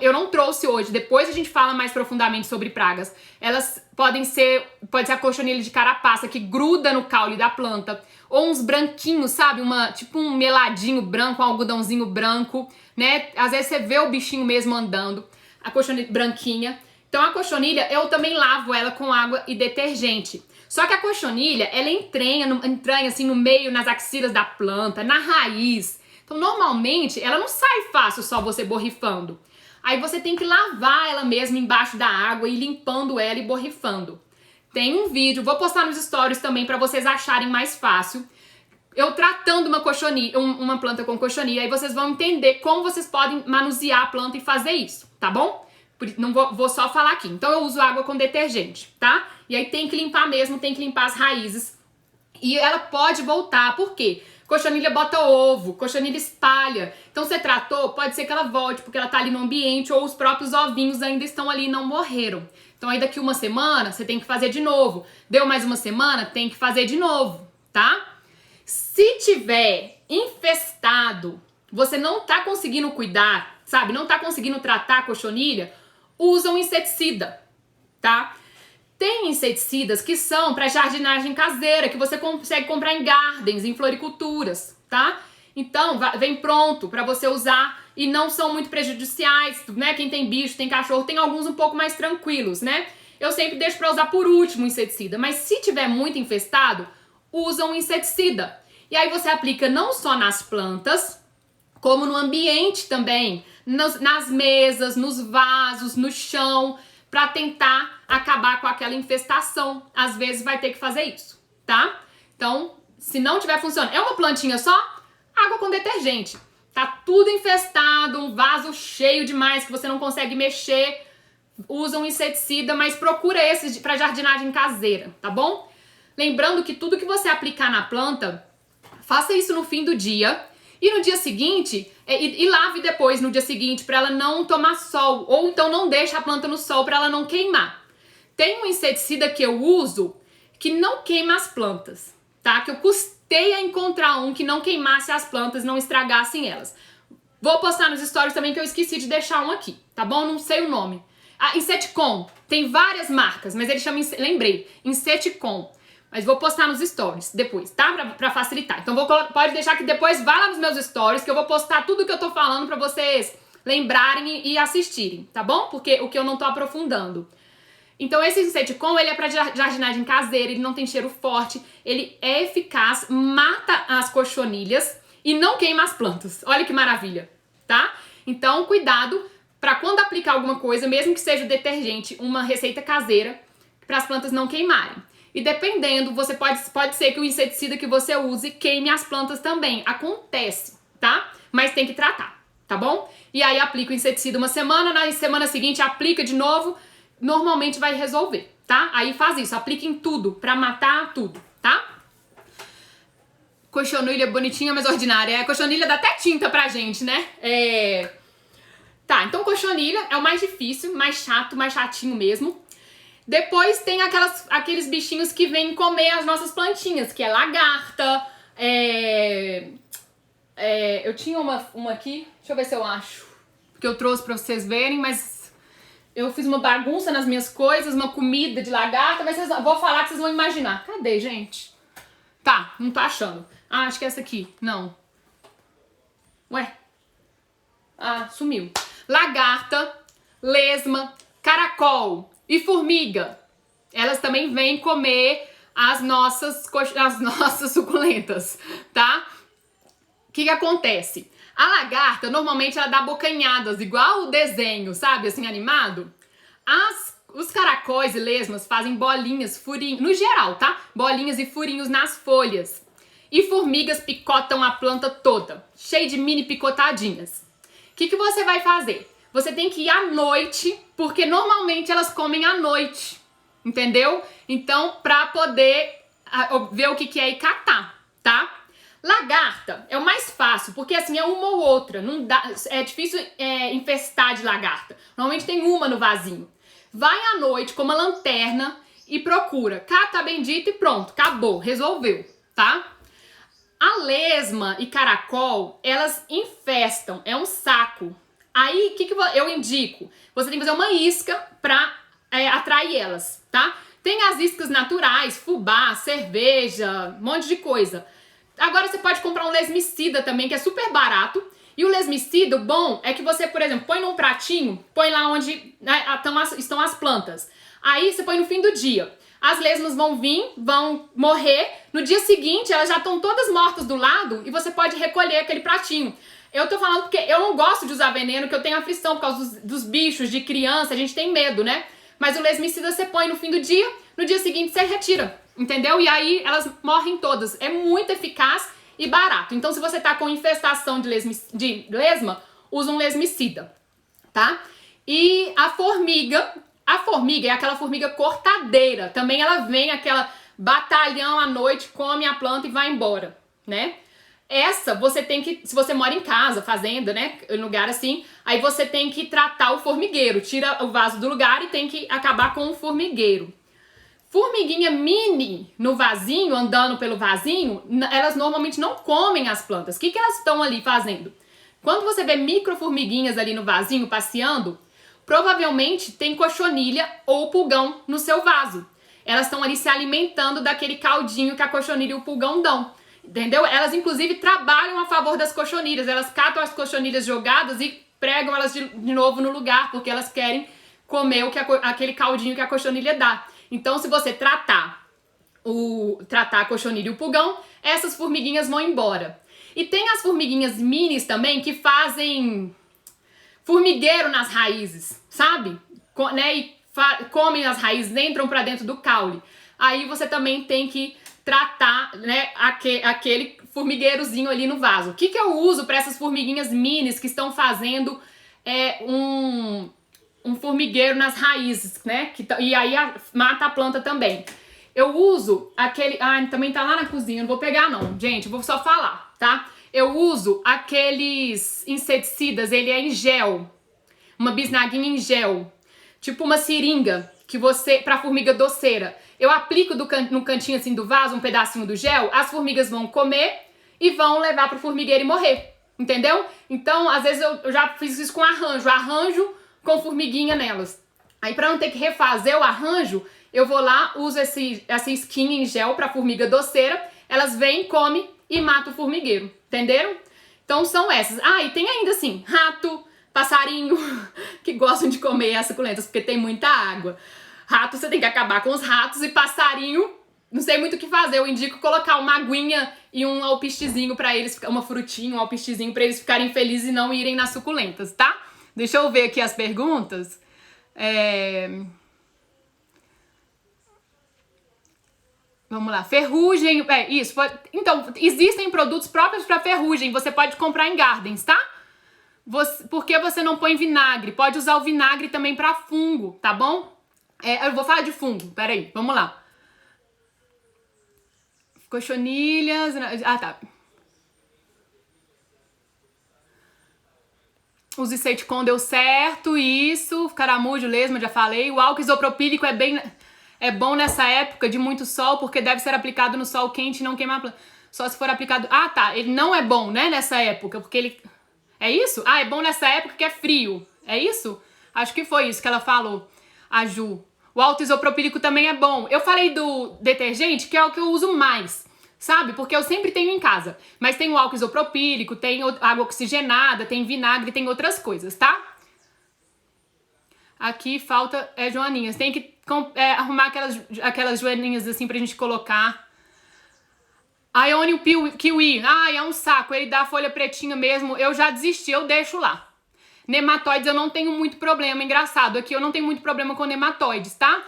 eu não trouxe hoje, depois a gente fala mais profundamente sobre pragas. Elas pode ser a cochonilha de carapaça, que gruda no caule da planta, ou uns branquinhos, sabe? Tipo um meladinho branco, um algodãozinho branco, né? Às vezes você vê o bichinho mesmo andando, a cochonilha branquinha. Então a cochonilha, eu também lavo ela com água e detergente. Só que a cochonilha, ela entranha assim no meio, nas axilas da planta, na raiz. Então normalmente ela não sai fácil só você borrifando. Aí você tem que lavar ela mesmo embaixo da água e limpando ela e borrifando. Tem um vídeo, vou postar nos stories também para vocês acharem mais fácil. Eu tratando uma planta com cochonilha, aí vocês vão entender como vocês podem manusear a planta e fazer isso, tá bom? Não vou só falar aqui. Então eu uso água com detergente, tá? E aí tem que limpar mesmo, tem que limpar as raízes. E ela pode voltar, por quê? Cochonilha bota ovo, cochonilha espalha. Então você tratou, pode ser que ela volte, porque ela tá ali no ambiente, ou os próprios ovinhos ainda estão ali e não morreram. Então aí daqui uma semana, você tem que fazer de novo. Deu mais uma semana, tem que fazer de novo, tá? Se tiver infestado, você não tá conseguindo cuidar, sabe? Não tá conseguindo tratar a cochonilha, usa um inseticida, tá? Tem inseticidas que são para jardinagem caseira, que você consegue comprar em gardens, em floriculturas, tá? Então, vem pronto para você usar e não são muito prejudiciais, né? Quem tem bicho, tem cachorro, tem alguns um pouco mais tranquilos, né? Eu sempre deixo para usar por último o inseticida, mas se tiver muito infestado, usa um inseticida. E aí você aplica não só nas plantas, como no ambiente também, nas mesas, nos vasos, no chão, para tentar acabar com aquela infestação. Às vezes vai ter que fazer isso, tá? Então, se não tiver funcionando, é uma plantinha só, água com detergente. Tá tudo infestado, um vaso cheio demais que você não consegue mexer, usa um inseticida, mas procura esses para jardinagem caseira, tá bom? Lembrando que tudo que você aplicar na planta, faça isso no fim do dia. E no dia seguinte, e lave depois no dia seguinte para ela não tomar sol. Ou então não deixe a planta no sol para ela não queimar. Tem um inseticida que eu uso que não queima as plantas, tá? Que eu custei a encontrar um que não queimasse as plantas, não estragassem elas. Vou postar nos stories também que eu esqueci de deixar um aqui, tá bom? Não sei o nome. Inseticon. Tem várias marcas, mas ele chama, lembrei, Inseticon. Mas vou postar nos stories depois, tá? Pra facilitar. Então pode deixar que depois vá lá nos meus stories, que eu vou postar tudo que eu tô falando pra vocês lembrarem e assistirem, tá bom? Porque o que eu não tô aprofundando. Então esse Inseticon, ele é pra jardinagem caseira, ele não tem cheiro forte, ele é eficaz, mata as cochonilhas e não queima as plantas. Olha que maravilha, tá? Então cuidado pra quando aplicar alguma coisa, mesmo que seja detergente, uma receita caseira, para as plantas não queimarem. E dependendo, você pode ser que o inseticida que você use queime as plantas também. Acontece, tá? Mas tem que tratar, tá bom? E aí aplica o inseticida uma semana, na semana seguinte aplica de novo, normalmente vai resolver, tá? Aí faz isso, aplica em tudo, pra matar tudo, tá? Cochonilha bonitinha, mas ordinária. Cochonilha dá até tinta pra gente, né? Tá, então cochonilha é o mais difícil, mais chato, mais chatinho mesmo. Depois tem aqueles bichinhos que vêm comer as nossas plantinhas, que é lagarta, eu tinha uma aqui, deixa eu ver se eu acho. que eu trouxe pra vocês verem, mas eu fiz uma bagunça nas minhas coisas, uma comida de lagarta, mas vou falar que vocês vão imaginar. Cadê, gente? Tá, não tô achando. Ah, acho que é essa aqui. Não. Ué? Ah, sumiu. Lagarta, lesma, caracol e formiga. Elas também vêm comer as nossas suculentas, tá? O que acontece? A lagarta, normalmente, ela dá bocanhadas, igual o desenho, sabe? Assim, animado. Os caracóis e lesmas fazem bolinhas, furinhos, no geral, tá? Bolinhas e furinhos nas folhas. E formigas picotam a planta toda, cheia de mini picotadinhas. O que você vai fazer? Você tem que ir à noite, porque normalmente elas comem à noite, entendeu? Então, pra poder ver o que é e catar, tá? Lagarta é o mais fácil, porque assim é uma ou outra, não dá, é difícil infestar de lagarta. Normalmente tem uma no vasinho. Vai à noite com uma lanterna e procura. Cata a bendita e pronto, acabou, resolveu, tá? A lesma e caracol, elas infestam, é um saco. Aí, o que eu indico? Você tem que fazer uma isca pra atrair elas, tá? Tem as iscas naturais, fubá, cerveja, um monte de coisa. Agora você pode comprar um lesmicida também, que é super barato. E o lesmicida, o bom é que você, por exemplo, põe num pratinho, põe lá onde estão as plantas. Aí você põe no fim do dia. As lesmas vão vir, vão morrer. No dia seguinte, elas já estão todas mortas do lado e você pode recolher aquele pratinho. Eu tô falando porque eu não gosto de usar veneno, que eu tenho aflição por causa dos bichos, de criança, a gente tem medo, né? Mas o lesmicida você põe no fim do dia, no dia seguinte você retira, entendeu? E aí elas morrem todas. É muito eficaz e barato. Então se você tá com infestação de lesma, usa um lesmicida, tá? E a formiga é aquela formiga cortadeira. Também ela vem, aquela batalhão à noite, come a planta e vai embora, né? Essa você tem que, se você mora em casa, fazenda, né, em lugar assim, aí você tem que tratar o formigueiro, tira o vaso do lugar e tem que acabar com o formigueiro. Formiguinha mini no vasinho, andando pelo vasinho, elas normalmente não comem as plantas. O que elas estão ali fazendo? Quando você vê micro formiguinhas ali no vasinho passeando, provavelmente tem cochonilha ou pulgão no seu vaso. Elas estão ali se alimentando daquele caldinho que a cochonilha e o pulgão dão. Entendeu? Elas, inclusive, trabalham a favor das cochonilhas. Elas catam as cochonilhas jogadas e pregam elas de novo no lugar, porque elas querem comer aquele caldinho que a cochonilha dá. Então, se você tratar a cochonilha e o pulgão, essas formiguinhas vão embora. E tem as formiguinhas minis também que fazem formigueiro nas raízes, sabe? E comem as raízes, entram pra dentro do caule. Aí você também tem que tratar, né, aquele formigueirozinho ali no vaso. O que eu uso para essas formiguinhas minis que estão fazendo um formigueiro nas raízes, né? E aí mata a planta também. Eu uso aquele... Ah, também tá lá na cozinha, não vou pegar não, gente, eu vou só falar, tá? Eu uso aqueles inseticidas, ele é em gel, uma bisnaguinha em gel, tipo uma seringa, pra formiga doceira. Eu aplico no cantinho assim do vaso um pedacinho do gel, as formigas vão comer e vão levar pro formigueiro e morrer, entendeu? Então, às vezes eu já fiz isso com arranjo com formiguinha nelas. Aí pra não ter que refazer o arranjo, eu vou lá, uso essa skin em gel pra formiga doceira, elas vêm, comem e matam o formigueiro, entenderam? Então são essas. Ah, e tem ainda assim, rato, passarinho, que gostam de comer as suculentas porque tem muita água. Rato, você tem que acabar com os ratos, e passarinho, não sei muito o que fazer. Eu indico colocar uma aguinha e um alpistezinho pra eles, uma frutinha, um alpistezinho pra eles ficarem felizes e não irem nas suculentas, tá? Deixa eu ver aqui as perguntas. Vamos lá, ferrugem, isso. Então, existem produtos próprios pra ferrugem, você pode comprar em gardens, tá? Por que você não põe vinagre? Pode usar o vinagre também pra fungo, tá bom? Eu vou falar de fungo, peraí, vamos lá. Cochonilhas... Ah, tá. O Zicetcon deu certo, isso. Caramujo, lesma, já falei. O álcool isopropílico é bom nessa época de muito sol, porque deve ser aplicado no sol quente e não queimar a planta. Só se for aplicado... Ah, tá, ele não é bom, né, nessa época, porque ele... É isso? Ah, é bom nessa época que é frio. É isso? Acho que foi isso que ela falou, a Ju. O álcool isopropílico também é bom. Eu falei do detergente, que é o que eu uso mais, sabe? Porque eu sempre tenho em casa. Mas tem o álcool isopropílico, tem água oxigenada, tem vinagre, tem outras coisas, tá? Aqui falta joaninhas. Tem que arrumar aquelas joaninhas assim pra gente colocar. Ionium kiwi. Ai, é um saco. Ele dá folha pretinha mesmo. Eu já desisti, eu deixo lá. Nematóides eu não tenho muito problema. Engraçado, aqui eu não tenho muito problema com nematóides, tá?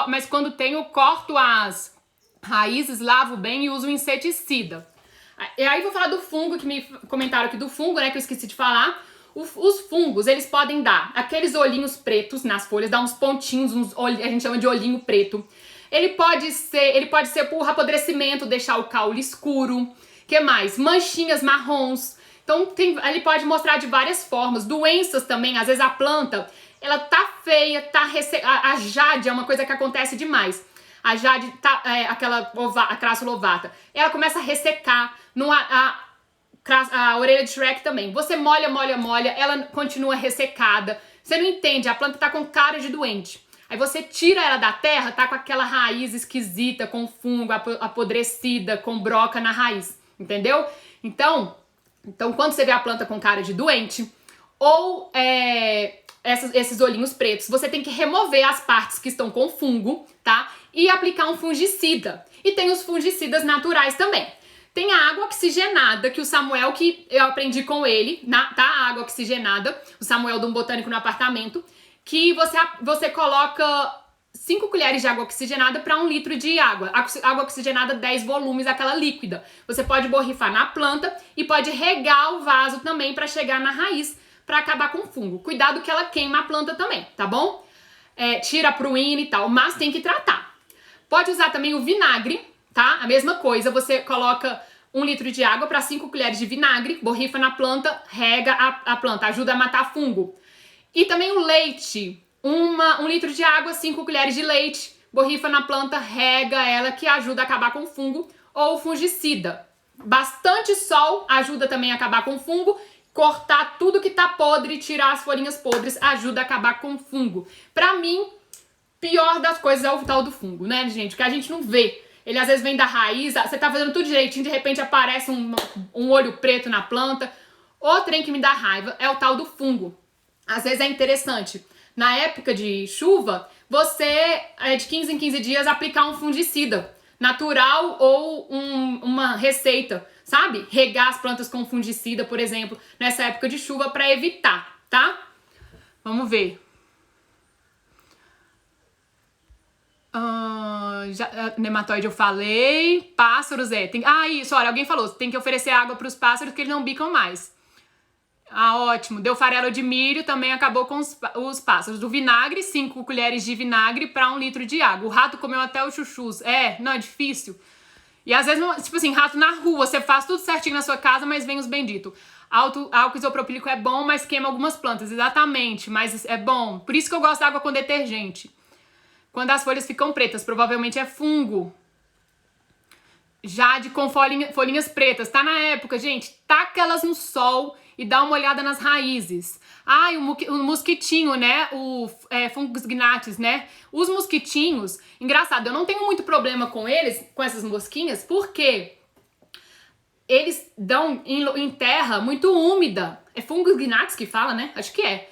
Mas quando tenho, eu corto as raízes, lavo bem e uso inseticida. E aí vou falar do fungo, que me comentaram aqui do fungo, né? Que eu esqueci de falar. Os fungos, eles podem dar aqueles olhinhos pretos nas folhas, dar uns pontinhos, a gente chama de olhinho preto. Ele pode ser por apodrecimento, deixar o caule escuro. Que mais? Manchinhas marrons. Então, ele pode mostrar de várias formas. Doenças também, às vezes a planta, ela tá feia, tá a jade é uma coisa que acontece demais. A jade, a crássula ovata, ela começa a ressecar. A orelha de Shrek também. Você molha, ela continua ressecada. Você não entende, a planta tá com cara de doente. Aí você tira ela da terra, tá com aquela raiz esquisita, com fungo, apodrecida, com broca na raiz. Entendeu? Então quando você vê a planta com cara de doente, ou esses olhinhos pretos, você tem que remover as partes que estão com fungo, tá? E aplicar um fungicida. E tem os fungicidas naturais também. Tem a água oxigenada, que o Samuel, que eu aprendi com ele, tá? A água oxigenada, o Samuel de um botânico no apartamento, que você coloca 5 colheres de água oxigenada para 1 litro de água. Água oxigenada 10 volumes, aquela líquida. Você pode borrifar na planta e pode regar o vaso também para chegar na raiz, para acabar com o fungo. Cuidado que ela queima a planta também, tá bom? Tira a pruína e tal, mas tem que tratar. Pode usar também o vinagre, tá? A mesma coisa, você coloca 1 litro de água para 5 colheres de vinagre, borrifa na planta, rega a planta, ajuda a matar fungo. E também o leite, 1 litro de água, 5 colheres de leite, borrifa na planta, rega ela, que ajuda a acabar com o fungo, ou fungicida. Bastante sol ajuda também a acabar com o fungo, cortar tudo que tá podre, tirar as folhinhas podres, ajuda a acabar com o fungo. Pra mim, pior das coisas é o tal do fungo, né, gente? Que a gente não vê. Ele às vezes vem da raiz, você tá fazendo tudo direitinho, de repente aparece um olho preto na planta. Outro trem que me dá raiva é o tal do fungo. Às vezes é interessante, na época de chuva, você, de 15 em 15 dias, aplicar um fungicida natural ou uma receita, sabe? Regar as plantas com fungicida, por exemplo, nessa época de chuva para evitar, tá? Vamos ver. Nematóide eu falei. Pássaros, isso, olha, alguém falou, tem que oferecer água para os pássaros que eles não bicam mais. Ótimo. Deu farelo de milho, também acabou com os pássaros. Do vinagre, 5 colheres de vinagre para 1 litro de água. O rato comeu até os chuchus. Não, é difícil. E às vezes, tipo assim, rato na rua, você faz tudo certinho na sua casa, mas vem os benditos. Álcool isopropílico é bom, mas queima algumas plantas. Exatamente, mas é bom. Por isso que eu gosto da água com detergente. Quando as folhas ficam pretas, provavelmente é fungo. Jade com folhinhas pretas. Tá na época, gente. Taca elas no sol e dá uma olhada nas raízes. O mosquitinho, né? O Fungus gnatius, né? Os mosquitinhos, engraçado, eu não tenho muito problema com eles, com essas mosquinhas, porque eles dão em terra muito úmida. É Fungus gnatius que fala, né? Acho que é.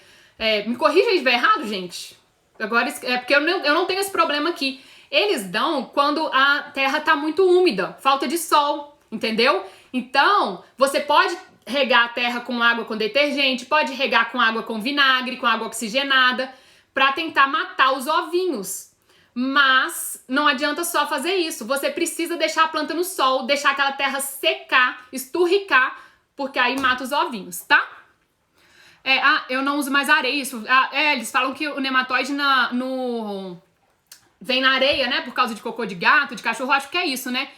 Me corrija se estiver errado, gente. Agora, porque eu não tenho esse problema aqui. Eles dão quando a terra tá muito úmida, falta de sol, entendeu? Então, você pode regar a terra com água com detergente, pode regar com água com vinagre, com água oxigenada, pra tentar matar os ovinhos. Mas não adianta só fazer isso, você precisa deixar a planta no sol, deixar aquela terra secar, esturricar, porque aí mata os ovinhos, tá? Eu não uso mais areia, isso. Eles falam que o nematóide vem na areia, né? Por causa de cocô de gato, de cachorro, acho que é isso, né?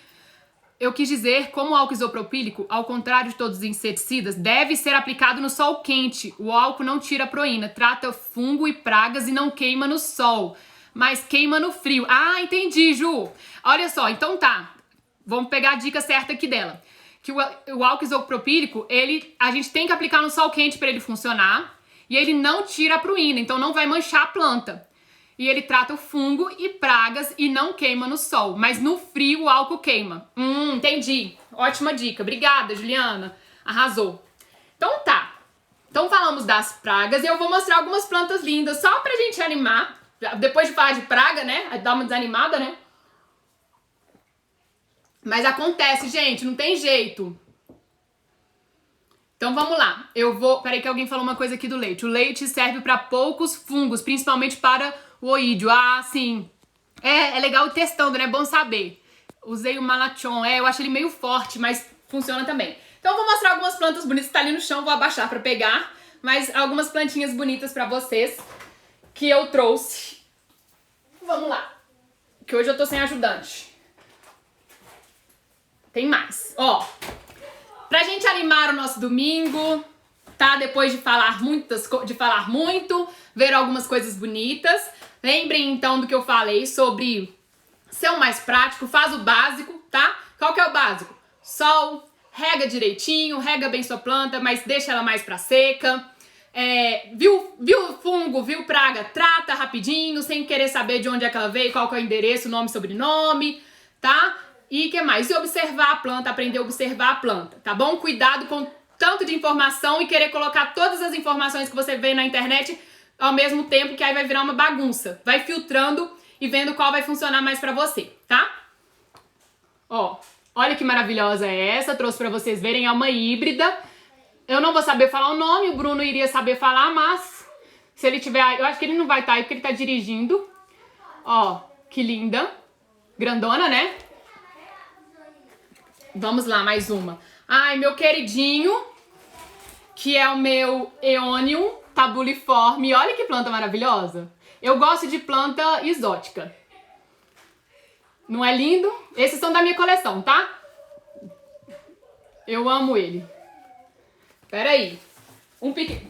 Eu quis dizer, como o álcool isopropílico, ao contrário de todos os inseticidas, deve ser aplicado no sol quente. O álcool não tira a proína, trata fungo e pragas e não queima no sol, mas queima no frio. Entendi, Ju. Olha só, então tá. Vamos pegar a dica certa aqui dela. que o álcool isopropílico, a gente tem que aplicar no sol quente para ele funcionar, e ele não tira a pruína, então não vai manchar a planta. E ele trata o fungo e pragas e não queima no sol. Mas no frio o álcool queima. Entendi. Ótima dica. Obrigada, Juliana. Arrasou. Então tá. Então falamos das pragas e eu vou mostrar algumas plantas lindas só pra gente animar. Depois de falar de praga, né? Dá uma desanimada, né? Mas acontece, gente. Não tem jeito. Então vamos lá. Peraí que alguém falou uma coisa aqui do leite. O leite serve para poucos fungos, principalmente para o oídio. Ah, sim. É legal o testando, né? É bom saber. Usei o Malachon. Eu acho ele meio forte, mas funciona também. Então eu vou mostrar algumas plantas bonitas. Tá ali no chão, vou abaixar para pegar. Mas algumas plantinhas bonitas para vocês que eu trouxe. Vamos lá. Que hoje eu tô sem ajudante. Tem mais. Ó. Pra gente animar o nosso domingo, tá? Depois de falar muito, ver algumas coisas bonitas. Lembrem então do que eu falei sobre ser o mais prático, faz o básico, tá? Qual que é o básico? Sol, rega direitinho, rega bem sua planta, mas deixa ela mais pra seca. Viu fungo, viu praga, trata rapidinho, sem querer saber de onde é que ela veio, qual que é o endereço, nome, sobrenome, tá? E o que mais? E observar a planta, aprender a observar a planta, tá bom? Cuidado com tanto de informação e querer colocar todas as informações que você vê na internet ao mesmo tempo, que aí vai virar uma bagunça. Vai filtrando e vendo qual vai funcionar mais pra você, tá? Ó, olha que maravilhosa é essa, trouxe pra vocês verem, é uma híbrida. Eu não vou saber falar o nome, o Bruno iria saber falar, mas se ele tiver... Eu acho que ele não vai estar aí porque ele tá dirigindo. Ó, que linda. Grandona, né? Vamos lá, mais uma. Ai, meu queridinho, que é o meu Aeonium tabuliforme. Olha que planta maravilhosa. Eu gosto de planta exótica. Não é lindo? Esses são da minha coleção, tá? Eu amo ele. Pera aí.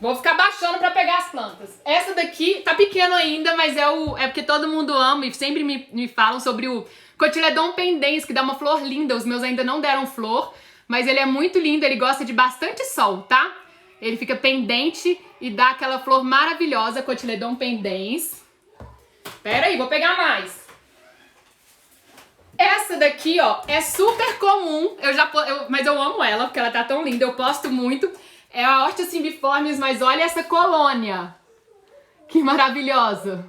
Vou ficar baixando pra pegar as plantas. Essa daqui tá pequeno ainda, mas é porque todo mundo ama e sempre me falam sobre o Cotyledon pendens, que dá uma flor linda. Os meus ainda não deram flor, mas ele é muito lindo, ele gosta de bastante sol, tá? Ele fica pendente e dá aquela flor maravilhosa, Cotyledon pendens. Pera aí, vou pegar mais. Essa daqui, ó, é super comum, mas eu amo ela, porque ela tá tão linda, eu posto muito. É a Horta cimbiformes, mas olha essa colônia. Que maravilhosa.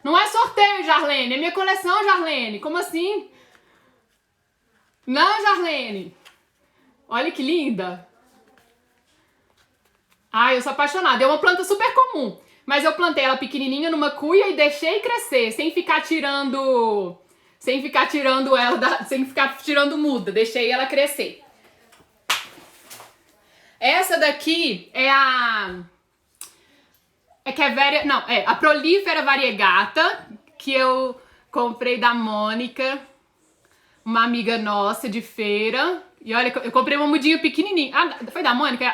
Não é sorteio, Jarlene. É minha coleção, Jarlene. Como assim? Não, Jarlene. Olha que linda. Ai, eu sou apaixonada. É uma planta super comum. Mas eu plantei ela pequenininha numa cuia e deixei crescer. Sem ficar tirando ela, sem ficar tirando muda. Deixei ela crescer. Essa daqui é a Prolifera variegata, que eu comprei da Mônica, uma amiga nossa de feira. E olha, eu comprei uma mudinha pequenininha. Ah, foi da Mônica?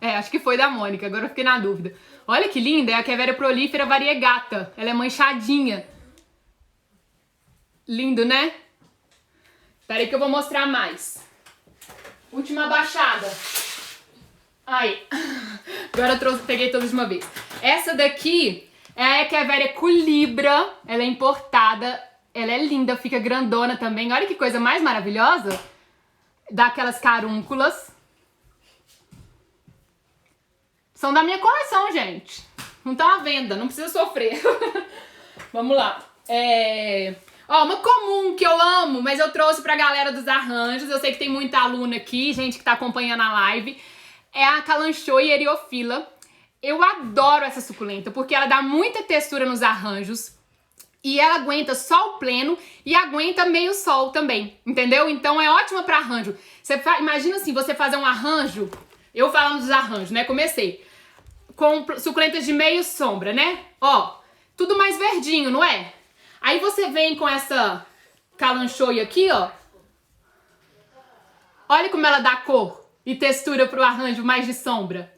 Acho que foi da Mônica, agora eu fiquei na dúvida. Olha que linda, é a Queveria prolífera variegata. Ela é manchadinha. Lindo, né? Espera aí que eu vou mostrar mais. Última baixada. Aí, agora peguei todas de uma vez. Essa daqui é a Echeveria culibra, ela é importada, ela é linda, fica grandona também. Olha que coisa mais maravilhosa. Dá aquelas carúnculas. São da minha coleção, gente. Não estão à venda, não precisa sofrer. Vamos lá. Ó, uma comum que eu amo, mas eu trouxe pra galera dos arranjos. Eu sei que tem muita aluna aqui, gente que tá acompanhando a live. É a Kalanchoe eriophylla. Eu adoro essa suculenta, porque ela dá muita textura nos arranjos. E ela aguenta sol pleno e aguenta meio sol também, entendeu? Então é ótima pra arranjo. Imagina assim, você fazer um arranjo, eu falando dos arranjos, né? Comecei com suculentas de meio sombra, né? Ó, tudo mais verdinho, não é? Aí você vem com essa Kalanchoe aqui, ó. Olha como ela dá cor e textura pro arranjo mais de sombra.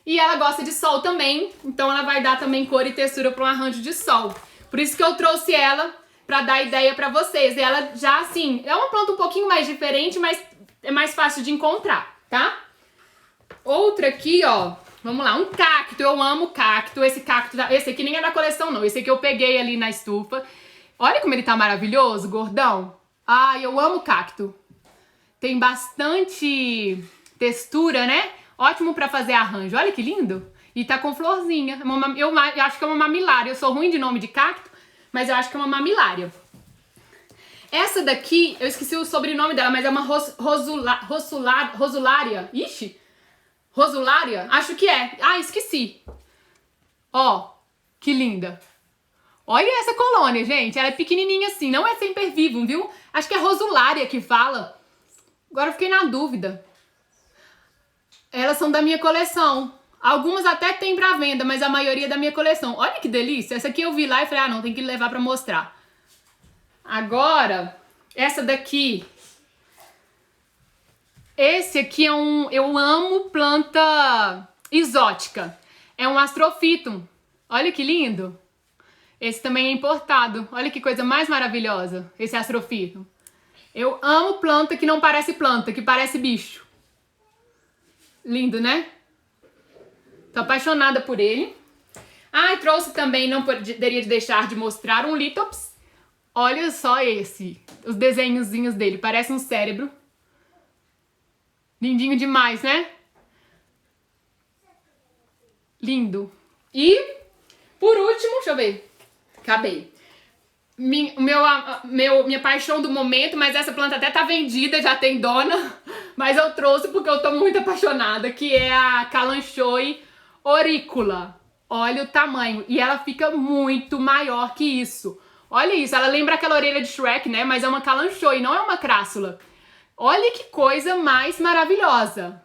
E ela gosta de sol também, então ela vai dar também cor e textura pro arranjo de sol. Por isso que eu trouxe ela pra dar ideia pra vocês. Ela já, assim, é uma planta um pouquinho mais diferente, mas é mais fácil de encontrar, tá? Outra aqui, ó, vamos lá, um cacto, eu amo cacto, esse aqui nem é da coleção não, esse aqui eu peguei ali na estufa. Olha como ele tá maravilhoso, gordão. Ai, eu amo cacto. Tem bastante textura, né? Ótimo pra fazer arranjo, olha que lindo. E tá com florzinha, eu acho que é uma mamilária, eu sou ruim de nome de cacto, mas eu acho que é uma mamilária. Essa daqui, eu esqueci o sobrenome dela, mas é uma rosulária. Ixi! Rosulária? Acho que é. Ah, esqueci. Ó, que linda. Olha essa colônia, gente. Ela é pequenininha assim, não é sempervivum, viu? Acho que é rosulária que fala. Agora eu fiquei na dúvida. Elas são da minha coleção. Algumas até tem pra venda, mas a maioria é da minha coleção. Olha que delícia. Essa aqui eu vi lá e falei, ah, não, tem que levar pra mostrar. Agora, essa daqui. Esse aqui é eu amo planta exótica. É um Astrophytum. Olha que lindo. Esse também é importado. Olha que coisa mais maravilhosa, esse Astrophytum. Eu amo planta que não parece planta, que parece bicho. Lindo, né? Tô apaixonada por ele. Ah, e trouxe também, não poderia deixar de mostrar um Lithops. Olha só esse. Os desenhozinhos dele, parece um cérebro. Lindinho demais, né? Lindo. E, por último, deixa eu ver. Acabei. Minha paixão do momento, mas essa planta até tá vendida, já tem dona. Mas eu trouxe porque eu tô muito apaixonada, que é a Kalanchoe auricula. Olha o tamanho. E ela fica muito maior que isso. Olha isso, ela lembra aquela orelha de Shrek, né? Mas é uma Kalanchoe, não é uma crassula. Olha que coisa mais maravilhosa.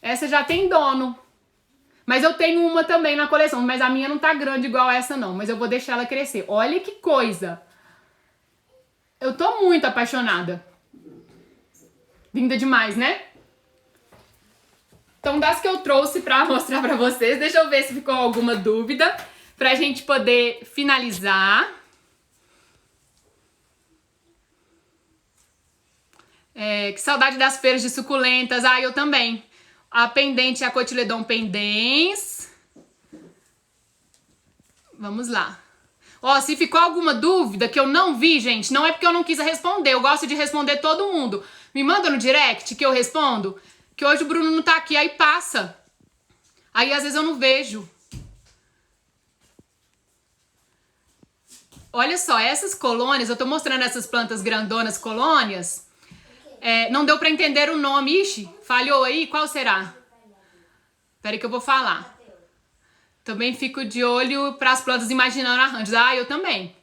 Essa já tem dono. Mas eu tenho uma também na coleção, mas a minha não tá grande igual essa não, mas eu vou deixar ela crescer. Olha que coisa. Eu tô muito apaixonada. Linda demais, né? Então, das que eu trouxe pra mostrar pra vocês, deixa eu ver se ficou alguma dúvida pra gente poder finalizar. Que saudade das feiras de suculentas. Ah, eu também. A pendente, a Cotyledon pendens. Vamos lá. Ó, se ficou alguma dúvida que eu não vi, gente, não é porque eu não quis responder. Eu gosto de responder todo mundo. Me manda no direct que eu respondo. Que hoje o Bruno não tá aqui, aí passa. Aí às vezes eu não vejo. Olha só, essas colônias, eu tô mostrando essas plantas grandonas colônias. Não deu pra entender o nome. Ixi, falhou aí? Qual será? Peraí que eu vou falar. Também fico de olho pras plantas imaginando arranjos. Ah, eu também.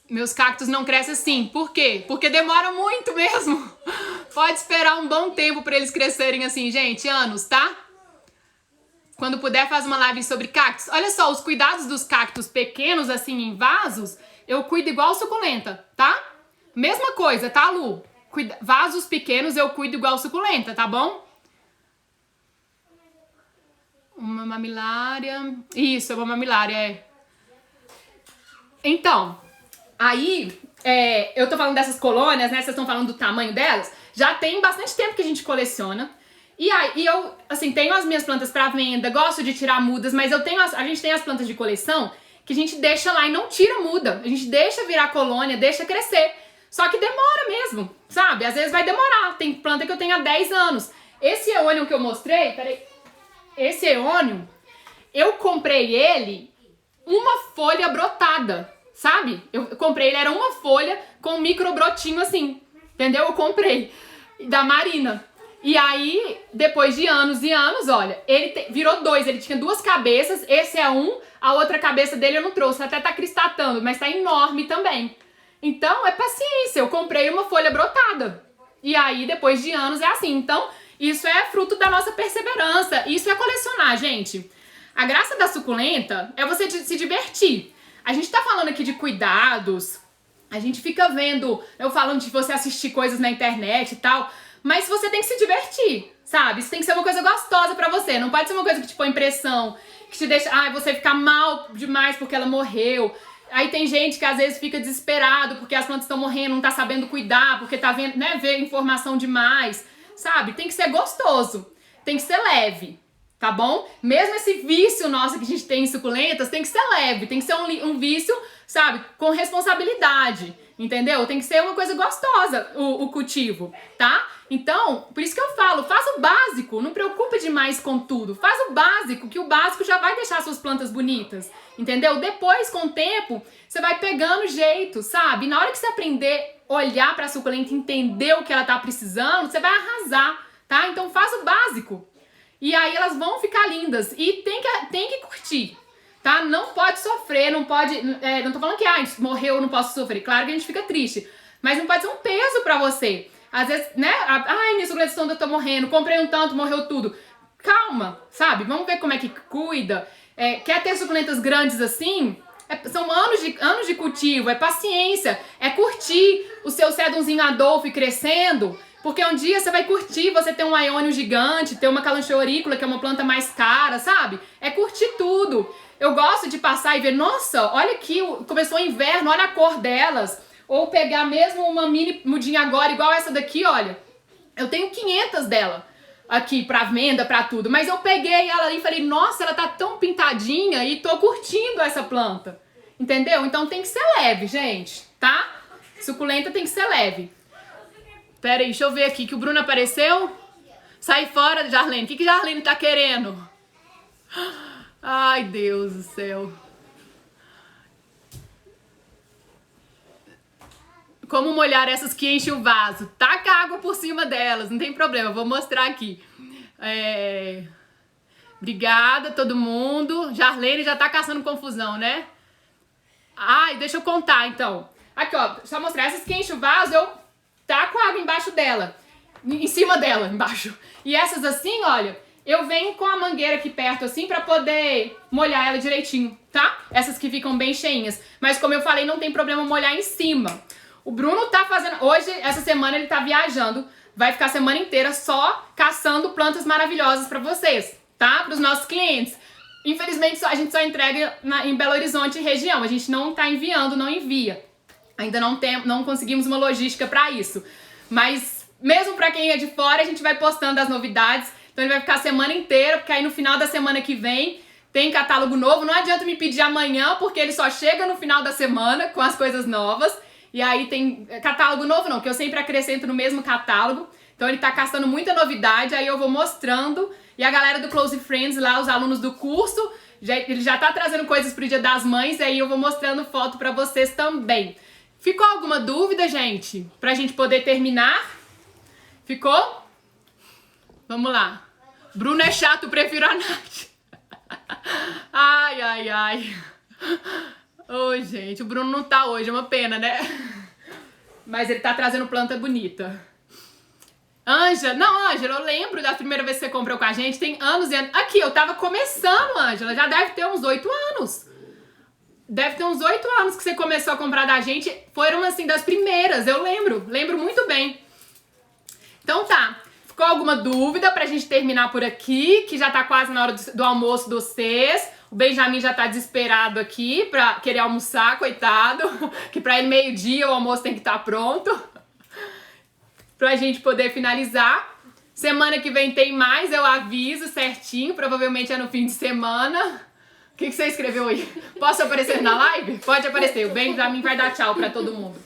Meus cactos não crescem assim. Por quê? Porque demora muito mesmo. Pode esperar um bom tempo pra eles crescerem assim, gente. Anos, tá? Quando puder, faz uma live sobre cactos. Olha só, os cuidados dos cactos pequenos, assim, em vasos, eu cuido igual suculenta, tá? Mesma coisa, tá, Lu? Vasos pequenos eu cuido igual suculenta, tá bom? Uma mamilária. Isso, é uma mamilária, Então, aí, eu tô falando dessas colônias, né? Vocês estão falando do tamanho delas. Já tem bastante tempo que a gente coleciona. E aí, eu, assim, tenho as minhas plantas pra venda, gosto de tirar mudas, mas a gente tem as plantas de coleção que a gente deixa lá e não tira muda. A gente deixa virar colônia, deixa crescer. Só que demora mesmo, sabe? Às vezes vai demorar. Tem planta que eu tenho há 10 anos. Esse eônio que eu mostrei, peraí. Esse eônio, eu comprei ele uma folha brotada, sabe? Eu comprei ele, era uma folha com um micro brotinho assim, entendeu? Eu comprei da Marina. E aí, depois de anos e anos, olha, ele virou 2, ele tinha 2 cabeças, esse é um, a outra cabeça dele eu não trouxe, até tá cristatando, mas tá enorme também. Então, é paciência, eu comprei uma folha brotada. E aí, depois de anos, é assim. Então, isso é fruto da nossa perseverança. Isso é colecionar, gente. A graça da suculenta é você se divertir. A gente tá falando aqui de cuidados, a gente fica vendo, eu falando de você assistir coisas na internet e tal, mas você tem que se divertir, sabe? Isso tem que ser uma coisa gostosa pra você. Não pode ser uma coisa que te põe pressão, que te deixa, você ficar mal demais porque ela morreu. Aí tem gente que às vezes fica desesperado porque as plantas estão morrendo, não tá sabendo cuidar, porque tá vendo, né, vê informação demais, sabe? Tem que ser gostoso, tem que ser leve, tá bom? Mesmo esse vício nosso que a gente tem em suculentas, tem que ser leve, tem que ser um vício, sabe, com responsabilidade, entendeu? Tem que ser uma coisa gostosa o cultivo, tá? Então, por isso que eu falo, faz o básico, não preocupa demais com tudo, faz o básico, que o básico já vai deixar suas plantas bonitas, entendeu? Depois, com o tempo, você vai pegando jeito, sabe? E na hora que você aprender a olhar pra suculenta e entender o que ela tá precisando, você vai arrasar, tá? Então faz o básico. E aí elas vão ficar lindas. E tem que curtir, tá? Não pode sofrer, não pode... não tô falando que, morreu, não posso sofrer. Claro que a gente fica triste. Mas não pode ser um peso pra você. Às vezes, né? Minhas suculentas estão morrendo, comprei um tanto, morreu tudo. Calma, sabe? Vamos ver como é que cuida. Quer ter suculentas grandes assim? São anos de cultivo, é paciência, é curtir o seu sedumzinho Adolphe crescendo, porque um dia você vai curtir você ter um Iônio gigante, ter uma Kalanchoe, que é uma planta mais cara, sabe? É curtir tudo. Eu gosto de passar e ver, nossa, olha aqui, começou o inverno, olha a cor delas. Ou pegar mesmo uma mini mudinha agora, igual essa daqui, olha. Eu tenho 500 dela aqui pra venda, pra tudo. Mas eu peguei ela ali e falei, nossa, ela tá tão pintadinha e tô curtindo essa planta. Entendeu? Então tem que ser leve, gente, tá? Suculenta tem que ser leve. Pera aí, deixa eu ver aqui, que o Bruno apareceu. Sai fora, Jarlene. O que Jarlene tá querendo? Ai, Deus do céu. Como molhar essas que enchem o vaso? Taca água por cima delas, não tem problema, vou mostrar aqui. Obrigada todo mundo. Jarlene já tá caçando confusão, né? Ai, deixa eu contar então. Aqui, ó, só mostrar. Essas que enchem o vaso, eu taco água embaixo dela. Em cima dela, embaixo. E essas assim, olha, eu venho com a mangueira aqui perto assim pra poder molhar ela direitinho, tá? Essas que ficam bem cheinhas. Mas como eu falei, não tem problema molhar em cima. O Bruno tá fazendo... Hoje, essa semana, ele tá viajando. Vai ficar a semana inteira só caçando plantas maravilhosas pra vocês, tá? Pros nossos clientes. Infelizmente, a gente só entrega em Belo Horizonte e região. A gente não tá enviando, não envia. Ainda não conseguimos uma logística pra isso. Mas, mesmo pra quem é de fora, a gente vai postando as novidades. Então, ele vai ficar a semana inteira, porque aí no final da semana que vem tem catálogo novo. Não adianta me pedir amanhã, porque ele só chega no final da semana com as coisas novas. E aí tem catálogo novo não, que eu sempre acrescento no mesmo catálogo. Então ele tá caçando muita novidade, aí eu vou mostrando. E a galera do Close Friends lá, os alunos do curso, ele já tá trazendo coisas pro Dia das Mães, aí eu vou mostrando foto pra vocês também. Ficou alguma dúvida, gente? Pra gente poder terminar? Ficou? Vamos lá. Bruno é chato, prefiro a Nath. Ai, ai, ai. Oi, gente, o Bruno não tá hoje, é uma pena, né? Mas ele tá trazendo planta bonita. Ângela, eu lembro da primeira vez que você comprou com a gente, tem anos e anos. Aqui, eu tava começando, Ângela, já deve ter uns 8 anos. Deve ter uns 8 anos que você começou a comprar da gente, foram assim, das primeiras, eu lembro muito bem. Então tá, ficou alguma dúvida pra gente terminar por aqui, que já tá quase na hora do almoço de vocês. O Benjamin já tá desesperado aqui pra querer almoçar, coitado. Que pra ele meio-dia o almoço tem que estar pronto. Pra gente poder finalizar. Semana que vem tem mais, eu aviso certinho. Provavelmente é no fim de semana. O que você escreveu aí? Posso aparecer na live? Pode aparecer. O Benjamin vai dar tchau pra todo mundo.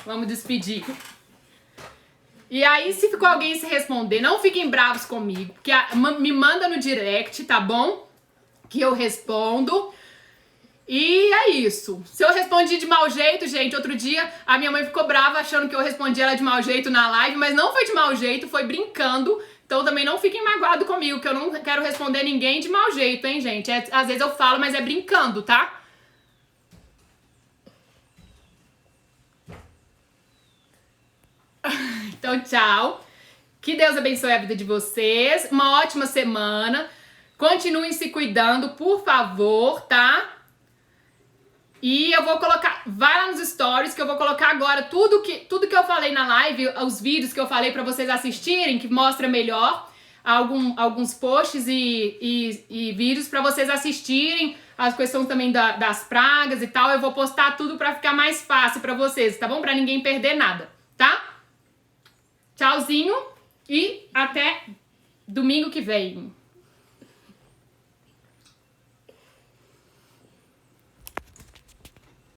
Vamos despedir. E aí, se ficou alguém se responder, não fiquem bravos comigo, porque me manda no direct, tá bom? Que eu respondo. E é isso. Se eu respondi de mau jeito, gente, outro dia a minha mãe ficou brava achando que eu respondi ela de mau jeito na live, mas não foi de mau jeito, foi brincando. Então também não fiquem magoados comigo, que eu não quero responder ninguém de mau jeito, hein, gente? Às vezes eu falo, mas é brincando, tá? Então, tchau. Que Deus abençoe a vida de vocês. Uma ótima semana. Continuem se cuidando, por favor, tá? E eu vou colocar... Vai lá nos stories que eu vou colocar agora tudo que eu falei na live, os vídeos que eu falei pra vocês assistirem, que mostra melhor alguns posts e vídeos pra vocês assistirem, as questões também das pragas e tal. Eu vou postar tudo pra ficar mais fácil pra vocês, tá bom? Pra ninguém perder nada, tá? Tchauzinho e até domingo que vem.